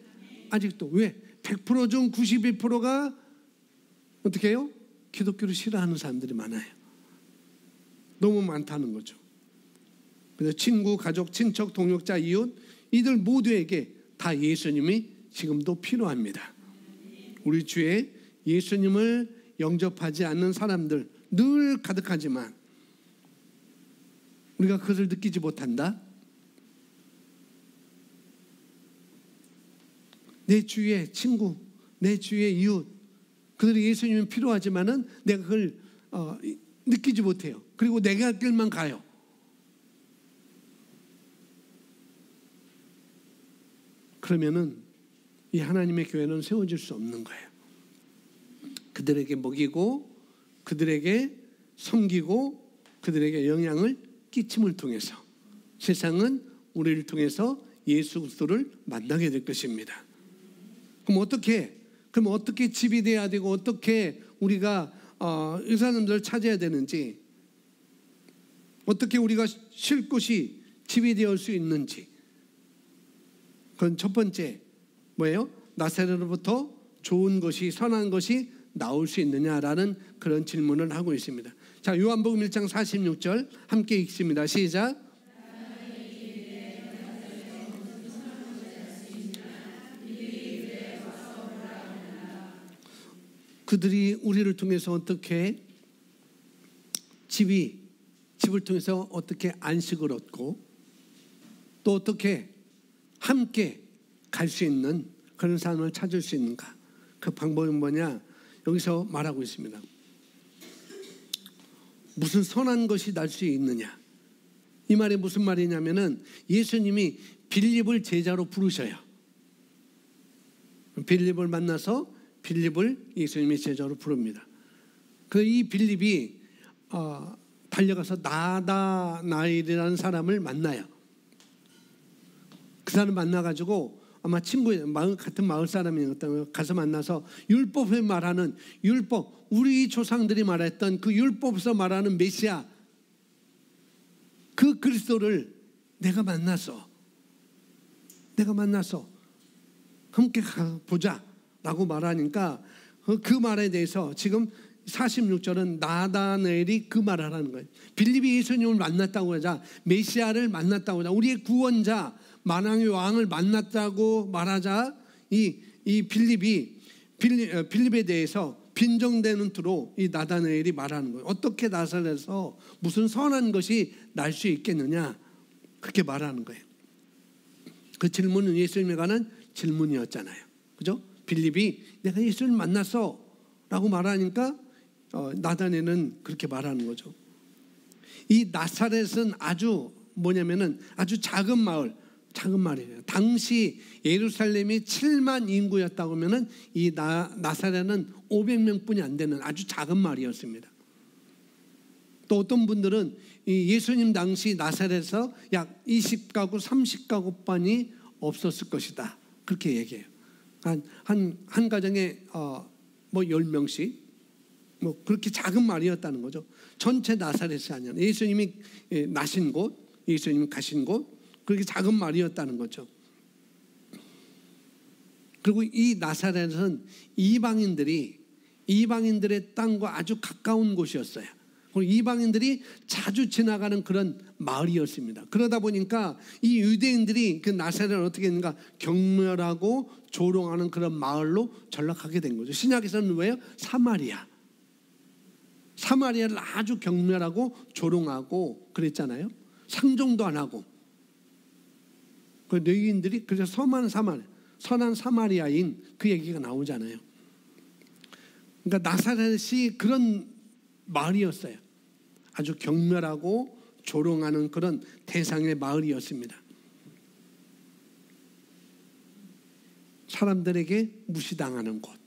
아직도 왜? 100% 중 92%가 어떻게 해요? 기독교를 싫어하는 사람들이 많아요. 너무 많다는 거죠. 그래서 친구, 가족, 친척, 동역자, 이웃, 이들 모두에게 다 예수님이 지금도 필요합니다. 우리 주위에 예수님을 영접하지 않는 사람들 늘 가득하지만 우리가 그것을 느끼지 못한다. 내 주위의 친구, 내 주위의 이웃, 그들이 예수님이 필요하지만은 내가 그걸 느끼지 못해요. 그리고 내가 할 길만 가요. 그러면은 이 하나님의 교회는 세워질 수 없는 거예요. 그들에게 먹이고, 그들에게 섬기고, 그들에게 영향을 끼침을 통해서 세상은 우리를 통해서 예수 그리스도를 만나게 될 것입니다. 그럼 어떻게 집이 돼야 되고, 어떻게 우리가 이 사람들을 찾아야 되는지, 어떻게 우리가 쉴 곳이 집이 되어 수 있는지. 그건 첫 번째 뭐예요? 나사렛으로부터 좋은 것이, 선한 것이 나올 수 있느냐라는 그런 질문을 하고 있습니다. 자, 요한복음 1장 46절 함께 읽습니다. 시작. 그들이 우리를 통해서 어떻게 집을 통해서 어떻게 안식을 얻고 또 어떻게 함께 갈 수 있는 그런 삶을 찾을 수 있는가? 그 방법은 뭐냐? 여기서 말하고 있습니다. 무슨 선한 것이 날 수 있느냐? 이 말이 무슨 말이냐면은 예수님이 빌립을 제자로 부르셔요. 빌립을 만나서 빌립을 예수님이 제자로 부릅니다. 이 빌립이 달려가서 나다나엘이라는 사람을 만나요. 그 사람 만나가지고 아마 같은 마을 사람이었던 가서 만나서 율법에 말하는 우리 조상들이 말했던 그 율법에서 말하는 메시아, 그 그리스도를 내가 만나서 함께 가보자 라고 말하니까 그 말에 대해서 지금 46절은 나다나엘이 그 말을 하는 거예요. 빌립이 예수님을 만났다고 하자, 메시아를 만났다고 하자, 우리의 구원자 만왕의 왕을 만났다고 말하자, 이 빌립에 대해서 빈정대는 투로 이 나다나엘이 말하는 거예요. 어떻게 나사렛에서 무슨 선한 것이 날 수 있겠느냐, 그렇게 말하는 거예요. 그 질문은 예수님에 관한 질문이었잖아요. 그죠? 빌립이 내가 예수를 만났어 라고 말하니까 나다나엘은 그렇게 말하는 거죠. 이 나사렛은 아주 뭐냐면은 아주 작은 마을이에요. 당시 예루살렘이 7만 인구였다고 하면은 이 나사렛은 500명뿐이 안 되는 아주 작은 마을이었습니다. 또 어떤 분들은 이 예수님 당시 나사렛에서 약 20가구, 30가구만이 없었을 것이다, 그렇게 얘기해요. 한 가정에 뭐 10명씩 뭐 그렇게 작은 마을이었다는 거죠. 전체 나사렛이 아니라 예수님이 나신 곳, 예수님이 가신 곳, 그렇게 작은 마을이었다는 거죠. 그리고 이 나사렛은 이방인들의 땅과 아주 가까운 곳이었어요. 그리고 이방인들이 자주 지나가는 그런 마을이었습니다. 그러다 보니까 이 유대인들이 그 나사렛을 어떻게 했는가, 경멸하고 조롱하는 그런 마을로 전락하게 된 거죠. 신약에서는 왜요? 사마리아를 아주 경멸하고 조롱하고 그랬잖아요. 상종도 안 하고. 그 유대인들이 그래서 선한 사마리아인 그 얘기가 나오잖아요. 그러니까 나사렛이 그런 마을이었어요. 아주 경멸하고 조롱하는 그런 대상의 마을이었습니다. 사람들에게 무시당하는 곳,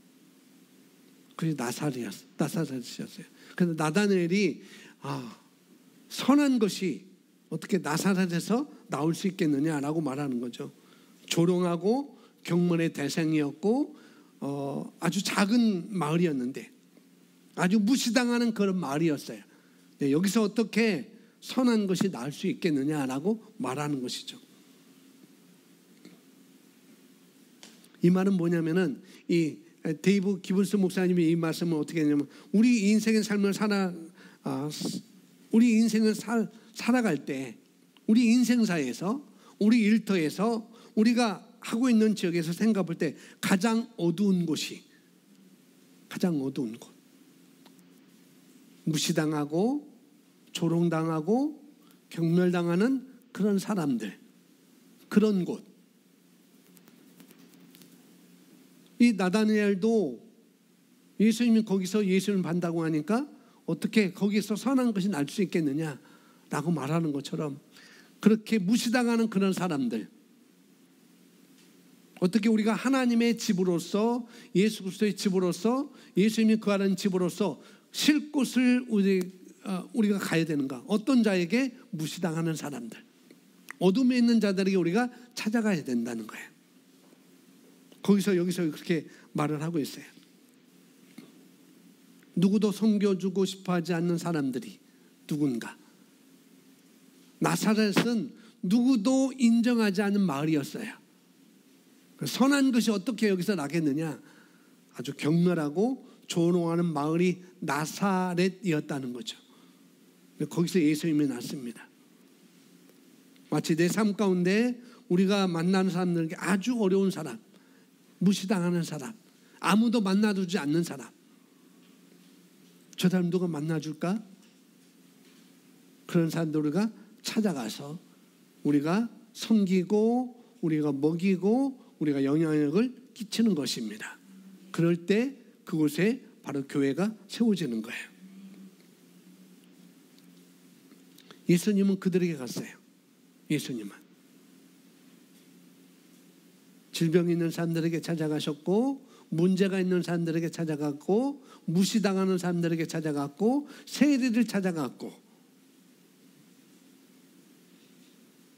그게 나사렛이었어요. 그래서 나다나엘이 선한 것이 어떻게 나사렛에서 나올 수 있겠느냐라고 말하는 거죠. 조롱하고 경멸의 대상이었고 아주 작은 마을이었는데 아주 무시당하는 그런 마을이었어요. 여기서 어떻게 선한 것이 나올 수 있겠느냐라고 말하는 것이죠. 이 말은 뭐냐면은 이 데이브 기브스 목사님이 이 말씀을 어떻게 했냐면, 우리 인생의 삶을 살아갈 때 우리 인생사에서, 우리 일터에서, 우리가 하고 있는 지역에서 생각해 볼 때 가장 어두운 곳, 무시당하고 조롱당하고 경멸당하는 그런 사람들, 그런 곳. 이 나다나엘도 예수님이 거기서 예수님을 반다고 하니까 어떻게 거기서 선한 것이 날 수 있겠느냐라고 말하는 것처럼, 그렇게 무시당하는 그런 사람들, 어떻게 우리가 하나님의 집으로서, 예수 그리스도의 집으로서, 예수님이 거하는 집으로서 쉴 곳을 우리가 가야 되는가? 어떤 자에게? 무시당하는 사람들, 어둠에 있는 자들에게 우리가 찾아가야 된다는 거예요. 여기서 그렇게 말을 하고 있어요. 누구도 섬겨주고 싶어하지 않는 사람들이 누군가. 나사렛은 누구도 인정하지 않는 마을이었어요. 선한 것이 어떻게 여기서 나겠느냐? 아주 경멸하고 조롱하는 마을이 나사렛이었다는 거죠. 거기서 예수님이 났습니다. 마치 내 삶 가운데 우리가 만나는 사람들에게 아주 어려운 사람, 무시당하는 사람, 아무도 만나주지 않는 사람, 저 사람 누가 만나줄까? 그런 사람들 우리가 찾아가서 우리가 섬기고, 우리가 먹이고, 우리가 영향력을 끼치는 것입니다. 그럴 때 그곳에 바로 교회가 세워지는 거예요. 예수님은 그들에게 갔어요. 예수님은 질병이 있는 사람들에게 찾아가셨고, 문제가 있는 사람들에게 찾아갔고, 무시당하는 사람들에게 찾아갔고, 세리를 찾아갔고,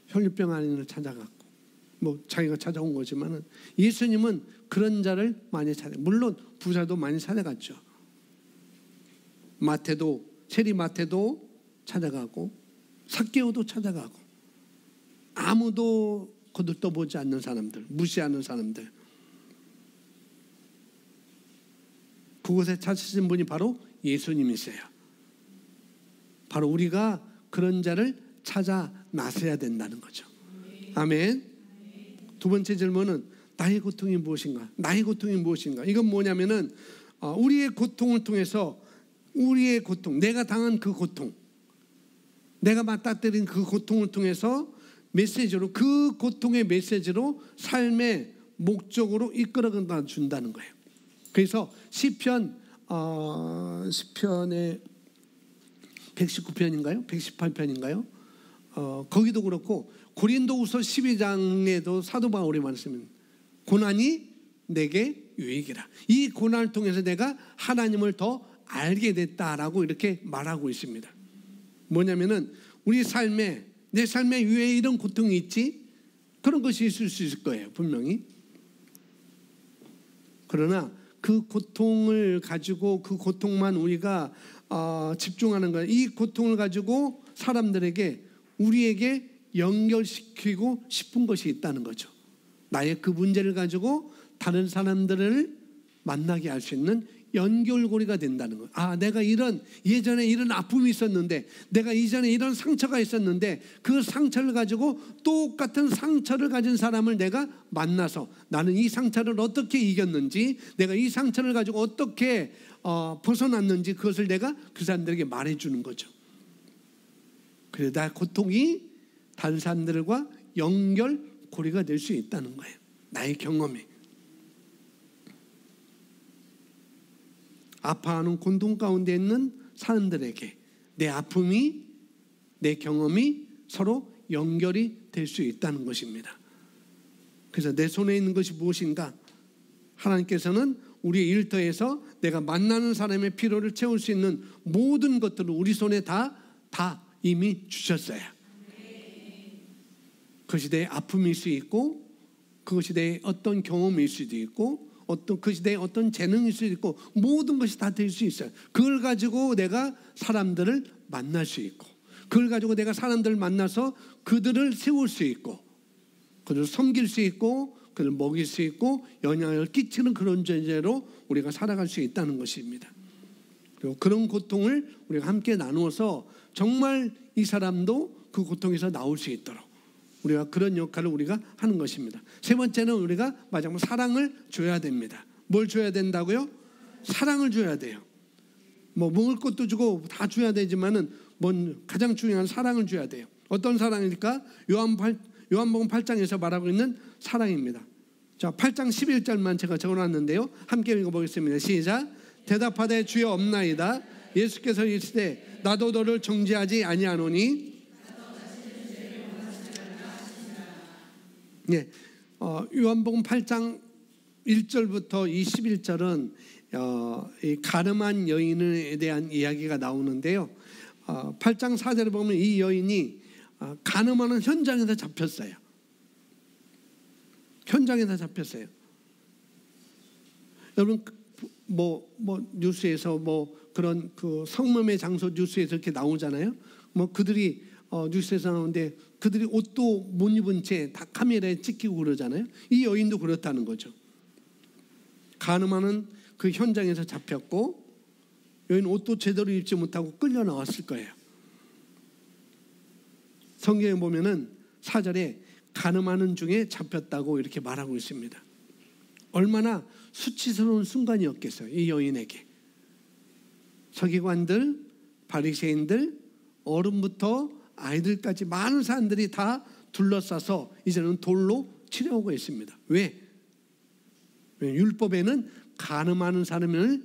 혈류병 아닌을 찾아갔고, 뭐 자기가 찾아온 거지만은 예수님은 그런 자를 많이 물론 부자도 많이 찾아갔죠. 세리 마태도 찾아가고, 삭개오도 찾아가고, 아무도 거들떠보지 않는 사람들, 무시하는 사람들, 그곳에 찾으신 분이 바로 예수님이세요. 바로 우리가 그런 자를 찾아 나서야 된다는 거죠. 아멘. 두 번째 질문은 나의 고통이 무엇인가? 나의 고통이 무엇인가? 이건 뭐냐면은 우리의 고통을 통해서 우리의 고통, 내가 당한 그 고통, 내가 맞닥뜨린 그 고통을 통해서 메시지로, 그 고통의 메시지로 삶의 목적으로 이끌어 준다는 거예요. 그래서 시편의 119편인가요? 118편인가요? 거기도 그렇고 고린도후서 12장에도 사도 바울이 말씀합니다. 고난이 내게 유익이라. 이 고난을 통해서 내가 하나님을 더 알게 됐다라고 이렇게 말하고 있습니다. 뭐냐면은 우리 삶에, 내 삶에 왜 이런 고통이 있지? 그런 것이 있을 수 있을 거예요, 분명히. 그러나 그 고통을 가지고, 그 고통만 우리가 집중하는 거예요. 이 고통을 가지고 사람들에게, 우리에게 연결시키고 싶은 것이 있다는 거죠. 나의 그 문제를 가지고 다른 사람들을 만나게 할 수 있는 연결고리가 된다는 거예요. 내가 예전에 이런 아픔이 있었는데, 내가 이전에 이런 상처가 있었는데, 그 상처를 가지고 똑같은 상처를 가진 사람을 내가 만나서 나는 이 상처를 어떻게 이겼는지, 내가 이 상처를 가지고 어떻게 벗어났는지, 그것을 내가 그 사람들에게 말해주는 거죠. 그래서 나 고통이 다른 사람들과 연결고리가 될 수 있다는 거예요. 나의 경험이. 아파하는 고통 가운데 있는 사람들에게 내 아픔이, 내 경험이 서로 연결이 될 수 있다는 것입니다. 그래서 내 손에 있는 것이 무엇인가? 하나님께서는 우리의 일터에서 내가 만나는 사람의 필요를 채울 수 있는 모든 것들을 우리 손에 다 이미 주셨어요. 그것이 내 아픔일 수 있고, 그것이 내 어떤 경험일 수도 있고, 그것이 내 어떤 재능일 수도 있고, 모든 것이 다 될 수 있어요. 그걸 가지고 내가 사람들을 만날 수 있고, 그걸 가지고 내가 사람들을 만나서 그들을 세울 수 있고, 그들을 섬길 수 있고, 그들을 먹일 수 있고, 영향을 끼치는 그런 존재로 우리가 살아갈 수 있다는 것입니다. 그리고 그런 고통을 우리가 함께 나누어서 정말 이 사람도 그 고통에서 나올 수 있도록 우리가 그런 역할을 우리가 하는 것입니다. 세 번째는 우리가 마지막으로 사랑을 줘야 됩니다. 뭘 줘야 된다고요? 사랑을 줘야 돼요. 먹을 것도 주고 다 줘야 되지만은 가장 중요한 사랑을 줘야 돼요. 어떤 사랑일까? 요한복음 8장에서 말하고 있는 사랑입니다. 자, 8장 11절만 제가 적어놨는데요. 함께 읽어보겠습니다. 시작. 대답하되 주여 없나이다. 예수께서 이르시되 나도 너를 정죄하지 아니하노니. 네, 요한복음 8장 1절부터 21절은 이 가늠한 여인에 대한 이야기가 나오는데요. 8장 4절에 보면 이 여인이 가늠하는 현장에서 잡혔어요. 현장에서 잡혔어요. 여러분 뉴스에서 그런 그 성범의 장소 뉴스에서 이렇게 나오잖아요. 그들이 뉴스에서 나오는데 그들이 옷도 못 입은 채 다 카메라에 찍히고 그러잖아요. 이 여인도 그렇다는 거죠. 가늠하는 그 현장에서 잡혔고, 여인 옷도 제대로 입지 못하고 끌려 나왔을 거예요. 성경에 보면은 4절에 가늠하는 중에 잡혔다고 이렇게 말하고 있습니다. 얼마나 수치스러운 순간이었겠어요, 이 여인에게. 서기관들, 바리새인들, 어른부터 아이들까지 많은 사람들이 다 둘러싸서 이제는 돌로 치려오고 있습니다. 왜? 율법에는 가늠한 사람이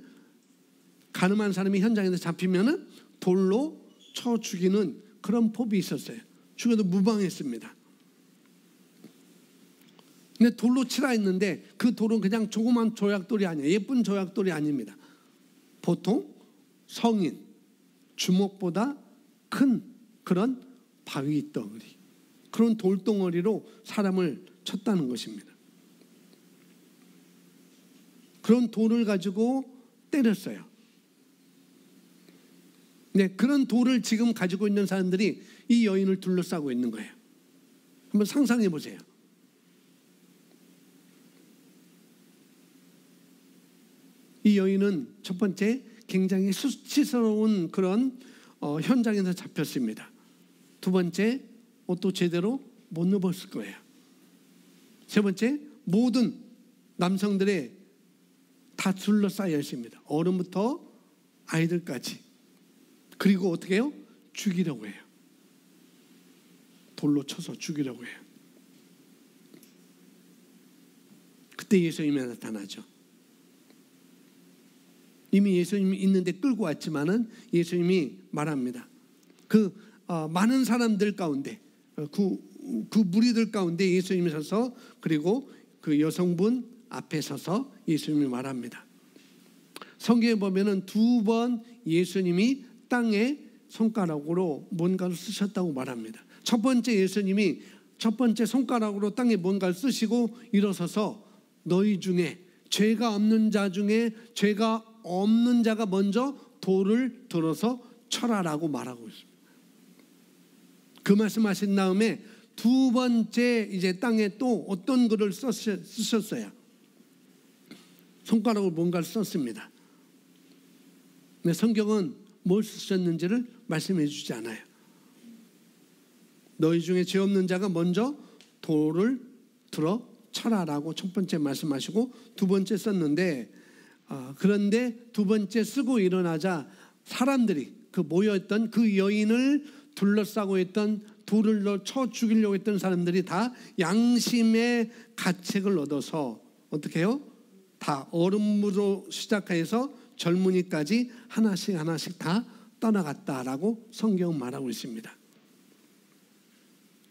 현장에서 잡히면은 돌로 쳐 죽이는 그런 법이 있었어요. 죽여도 무방했습니다. 근데 돌로 치라 했는데 그 돌은 그냥 조그만 조약돌이 아니에요. 예쁜 조약돌이 아닙니다. 보통 성인, 주먹보다 큰 그런 바위 덩어리, 그런 돌덩어리로 사람을 쳤다는 것입니다. 그런 돌을 가지고 때렸어요. 네, 그런 돌을 지금 가지고 있는 사람들이 이 여인을 둘러싸고 있는 거예요. 한번 상상해 보세요. 이 여인은 첫 번째 굉장히 수치스러운 그런 현장에서 잡혔습니다. 두 번째, 옷도 제대로 못 입었을 거예요. 세 번째, 모든 남성들의 다 둘러싸여 있습니다. 어른부터 아이들까지. 그리고 어떻게 해요? 죽이려고 해요. 돌로 쳐서 죽이려고 해요. 그때 예수님이 나타나죠. 이미 예수님이 있는데 끌고 왔지만은 예수님이 말합니다. 많은 사람들 가운데, 그 무리들 가운데 예수님이 서서, 그리고 그 여성분 앞에 서서 예수님이 말합니다. 성경에 보면은 2번 예수님이 땅에 손가락으로 뭔가를 쓰셨다고 말합니다. 첫 번째 예수님이 첫 번째 손가락으로 땅에 뭔가를 쓰시고 일어서서 너희 중에 죄가 없는 자 중에 죄가 없는 자가 먼저 돌을 들어서 쳐라라고 말하고 있습니다. 그 말씀하신 다음에 2번째 이제 땅에 또 어떤 글을 쓰셨어요. 손가락으로 뭔가를 썼습니다. 근데 성경은 뭘 쓰셨는지를 말씀해 주지 않아요. 너희 중에 죄 없는 자가 먼저 돌을 들어 쳐라라고 첫 번째 말씀하시고 2번째 썼는데, 그런데 2번째 쓰고 일어나자 사람들이 그 모여있던 그 여인을 둘러싸고 있던 돌을 쳐 죽이려고 했던 사람들이 다 양심의 가책을 얻어서 어떻게 해요? 다 어른부터 시작해서 젊은이까지 하나씩 다 떠나갔다라고 성경은 말하고 있습니다.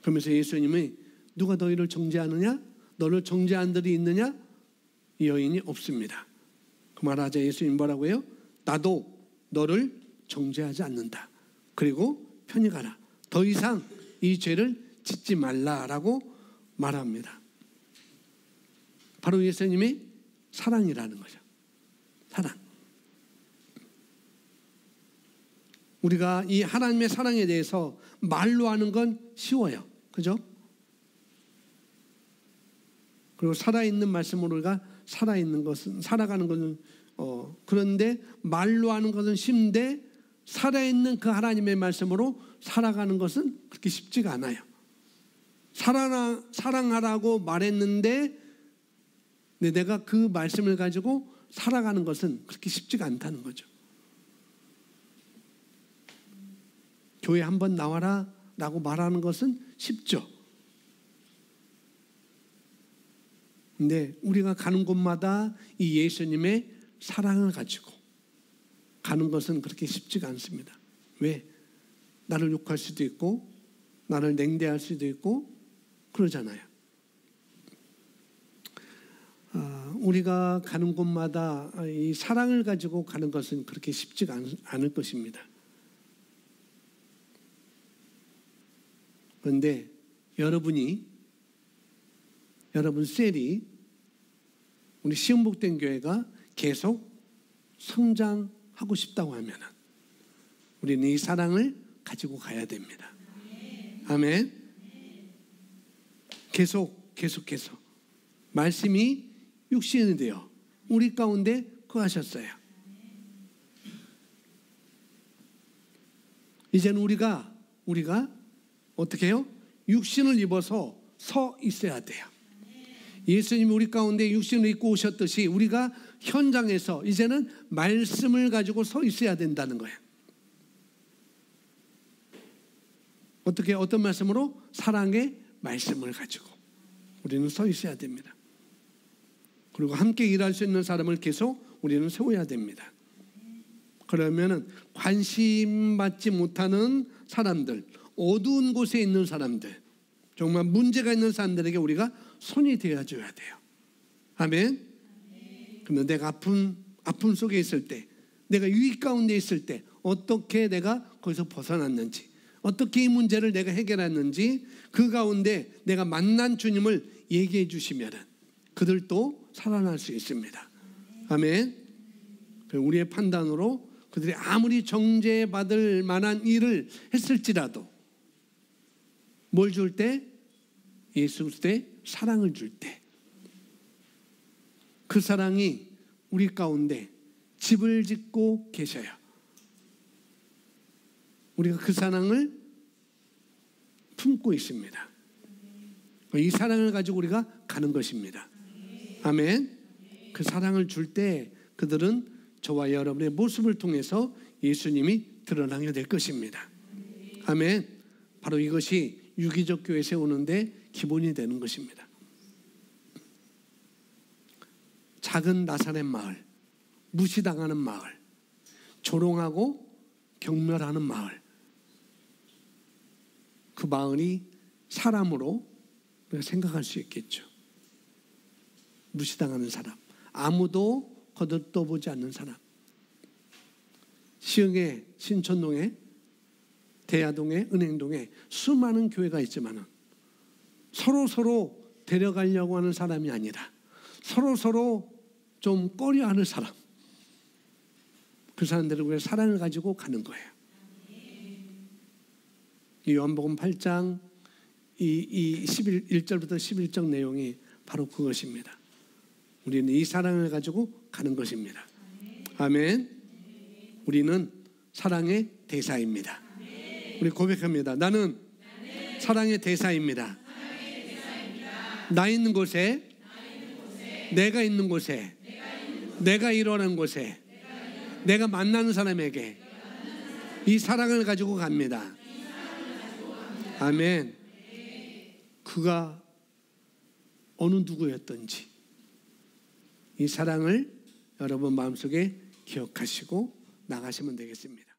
그러면서 예수님이 누가 너희를 정죄하느냐? 너를 정죄한 들이 있느냐? 이 여인이 없습니다. 그 말하자 예수님 뭐라고 해요? 나도 너를 정죄하지 않는다. 그리고 편히 가라. 더 이상 이 죄를 짓지 말라라고 말합니다. 바로 예수님의 사랑이라는 거죠. 사랑. 우리가 이 하나님의 사랑에 대해서 말로 하는 건 쉬워요. 그죠? 그리고 살아있는 말씀으로 우리가 살아있는 것은, 살아가는 것은, 그런데 말로 하는 것은 쉽은데 살아있는 그 하나님의 말씀으로 살아가는 것은 그렇게 쉽지가 않아요. 사랑하라고 말했는데 내가 그 말씀을 가지고 살아가는 것은 그렇게 쉽지가 않다는 거죠. 교회 한번 나와라 라고 말하는 것은 쉽죠. 근데 우리가 가는 곳마다 이 예수님의 사랑을 가지고 가는 것은 그렇게 쉽지가 않습니다. 왜? 나를 욕할 수도 있고 나를 냉대할 수도 있고 그러잖아요. 우리가 가는 곳마다 이 사랑을 가지고 가는 것은 그렇게 쉽지가 않을 것입니다. 그런데 여러분 셀이 우리 시흥복된 교회가 계속 성장하고 싶다고 하면 우리는 이 사랑을 가지고 가야 됩니다. 아멘. 계속해서 말씀이 육신이 되어 우리 가운데 거하셨어요. 이제는 우리가 어떻게 해요? 육신을 입어서 서 있어야 돼요. 예수님이 우리 가운데 육신을 입고 오셨듯이 우리가 현장에서 이제는 말씀을 가지고 서 있어야 된다는 거예요. 어떤 말씀으로? 사랑의 말씀을 가지고 우리는 서 있어야 됩니다. 그리고 함께 일할 수 있는 사람을 계속 우리는 세워야 됩니다. 그러면은 관심 받지 못하는 사람들, 어두운 곳에 있는 사람들, 정말 문제가 있는 사람들에게 우리가 손이 되어줘야 돼요. 아멘. 그러면 내가 아픔 속에 있을 때, 내가 유익 가운데 있을 때 어떻게 내가 거기서 벗어났는지, 어떻게 이 문제를 내가 해결했는지 그 가운데 내가 만난 주님을 얘기해 주시면 그들도 살아날 수 있습니다. 아멘. 우리의 판단으로 그들이 아무리 정죄받을 만한 일을 했을지라도 뭘 줄 때? 예수 그리스도의 사랑을 줄 때 그 사랑이 우리 가운데 집을 짓고 계셔요. 우리가 그 사랑을 품고 있습니다. 이 사랑을 가지고 우리가 가는 것입니다. 아멘. 그 사랑을 줄 때 그들은 저와 여러분의 모습을 통해서 예수님이 드러나게 될 것입니다. 아멘. 바로 이것이 유기적 교회 세우는데 기본이 되는 것입니다. 작은 나사렛 마을, 무시당하는 마을, 조롱하고 경멸하는 마을, 그 마을이 사람으로 우리가 생각할 수 있겠죠. 무시당하는 사람, 아무도 거들떠보지 않는 사람. 시흥에, 신촌동에, 대야동에, 은행동에 수많은 교회가 있지만 서로 데려가려고 하는 사람이 아니라 서로 좀 꺼려하는 사람, 그 사람들을 위해 사랑을 가지고 가는 거예요. 이 요한복음 8장 이 1절부터 11절 내용이 바로 그것입니다. 우리는 이 사랑을 가지고 가는 것입니다. 아멘. 우리는 사랑의 대사입니다. 우리 고백합니다. 나는 사랑의 대사입니다. 나 있는 곳에, 내가 있는 곳에, 내가 일어난 곳에, 내가 만나는 사람에게 이 사랑을 가지고 갑니다. 아멘. 그가 어느 누구였던지 이 사랑을 여러분 마음속에 기억하시고 나가시면 되겠습니다.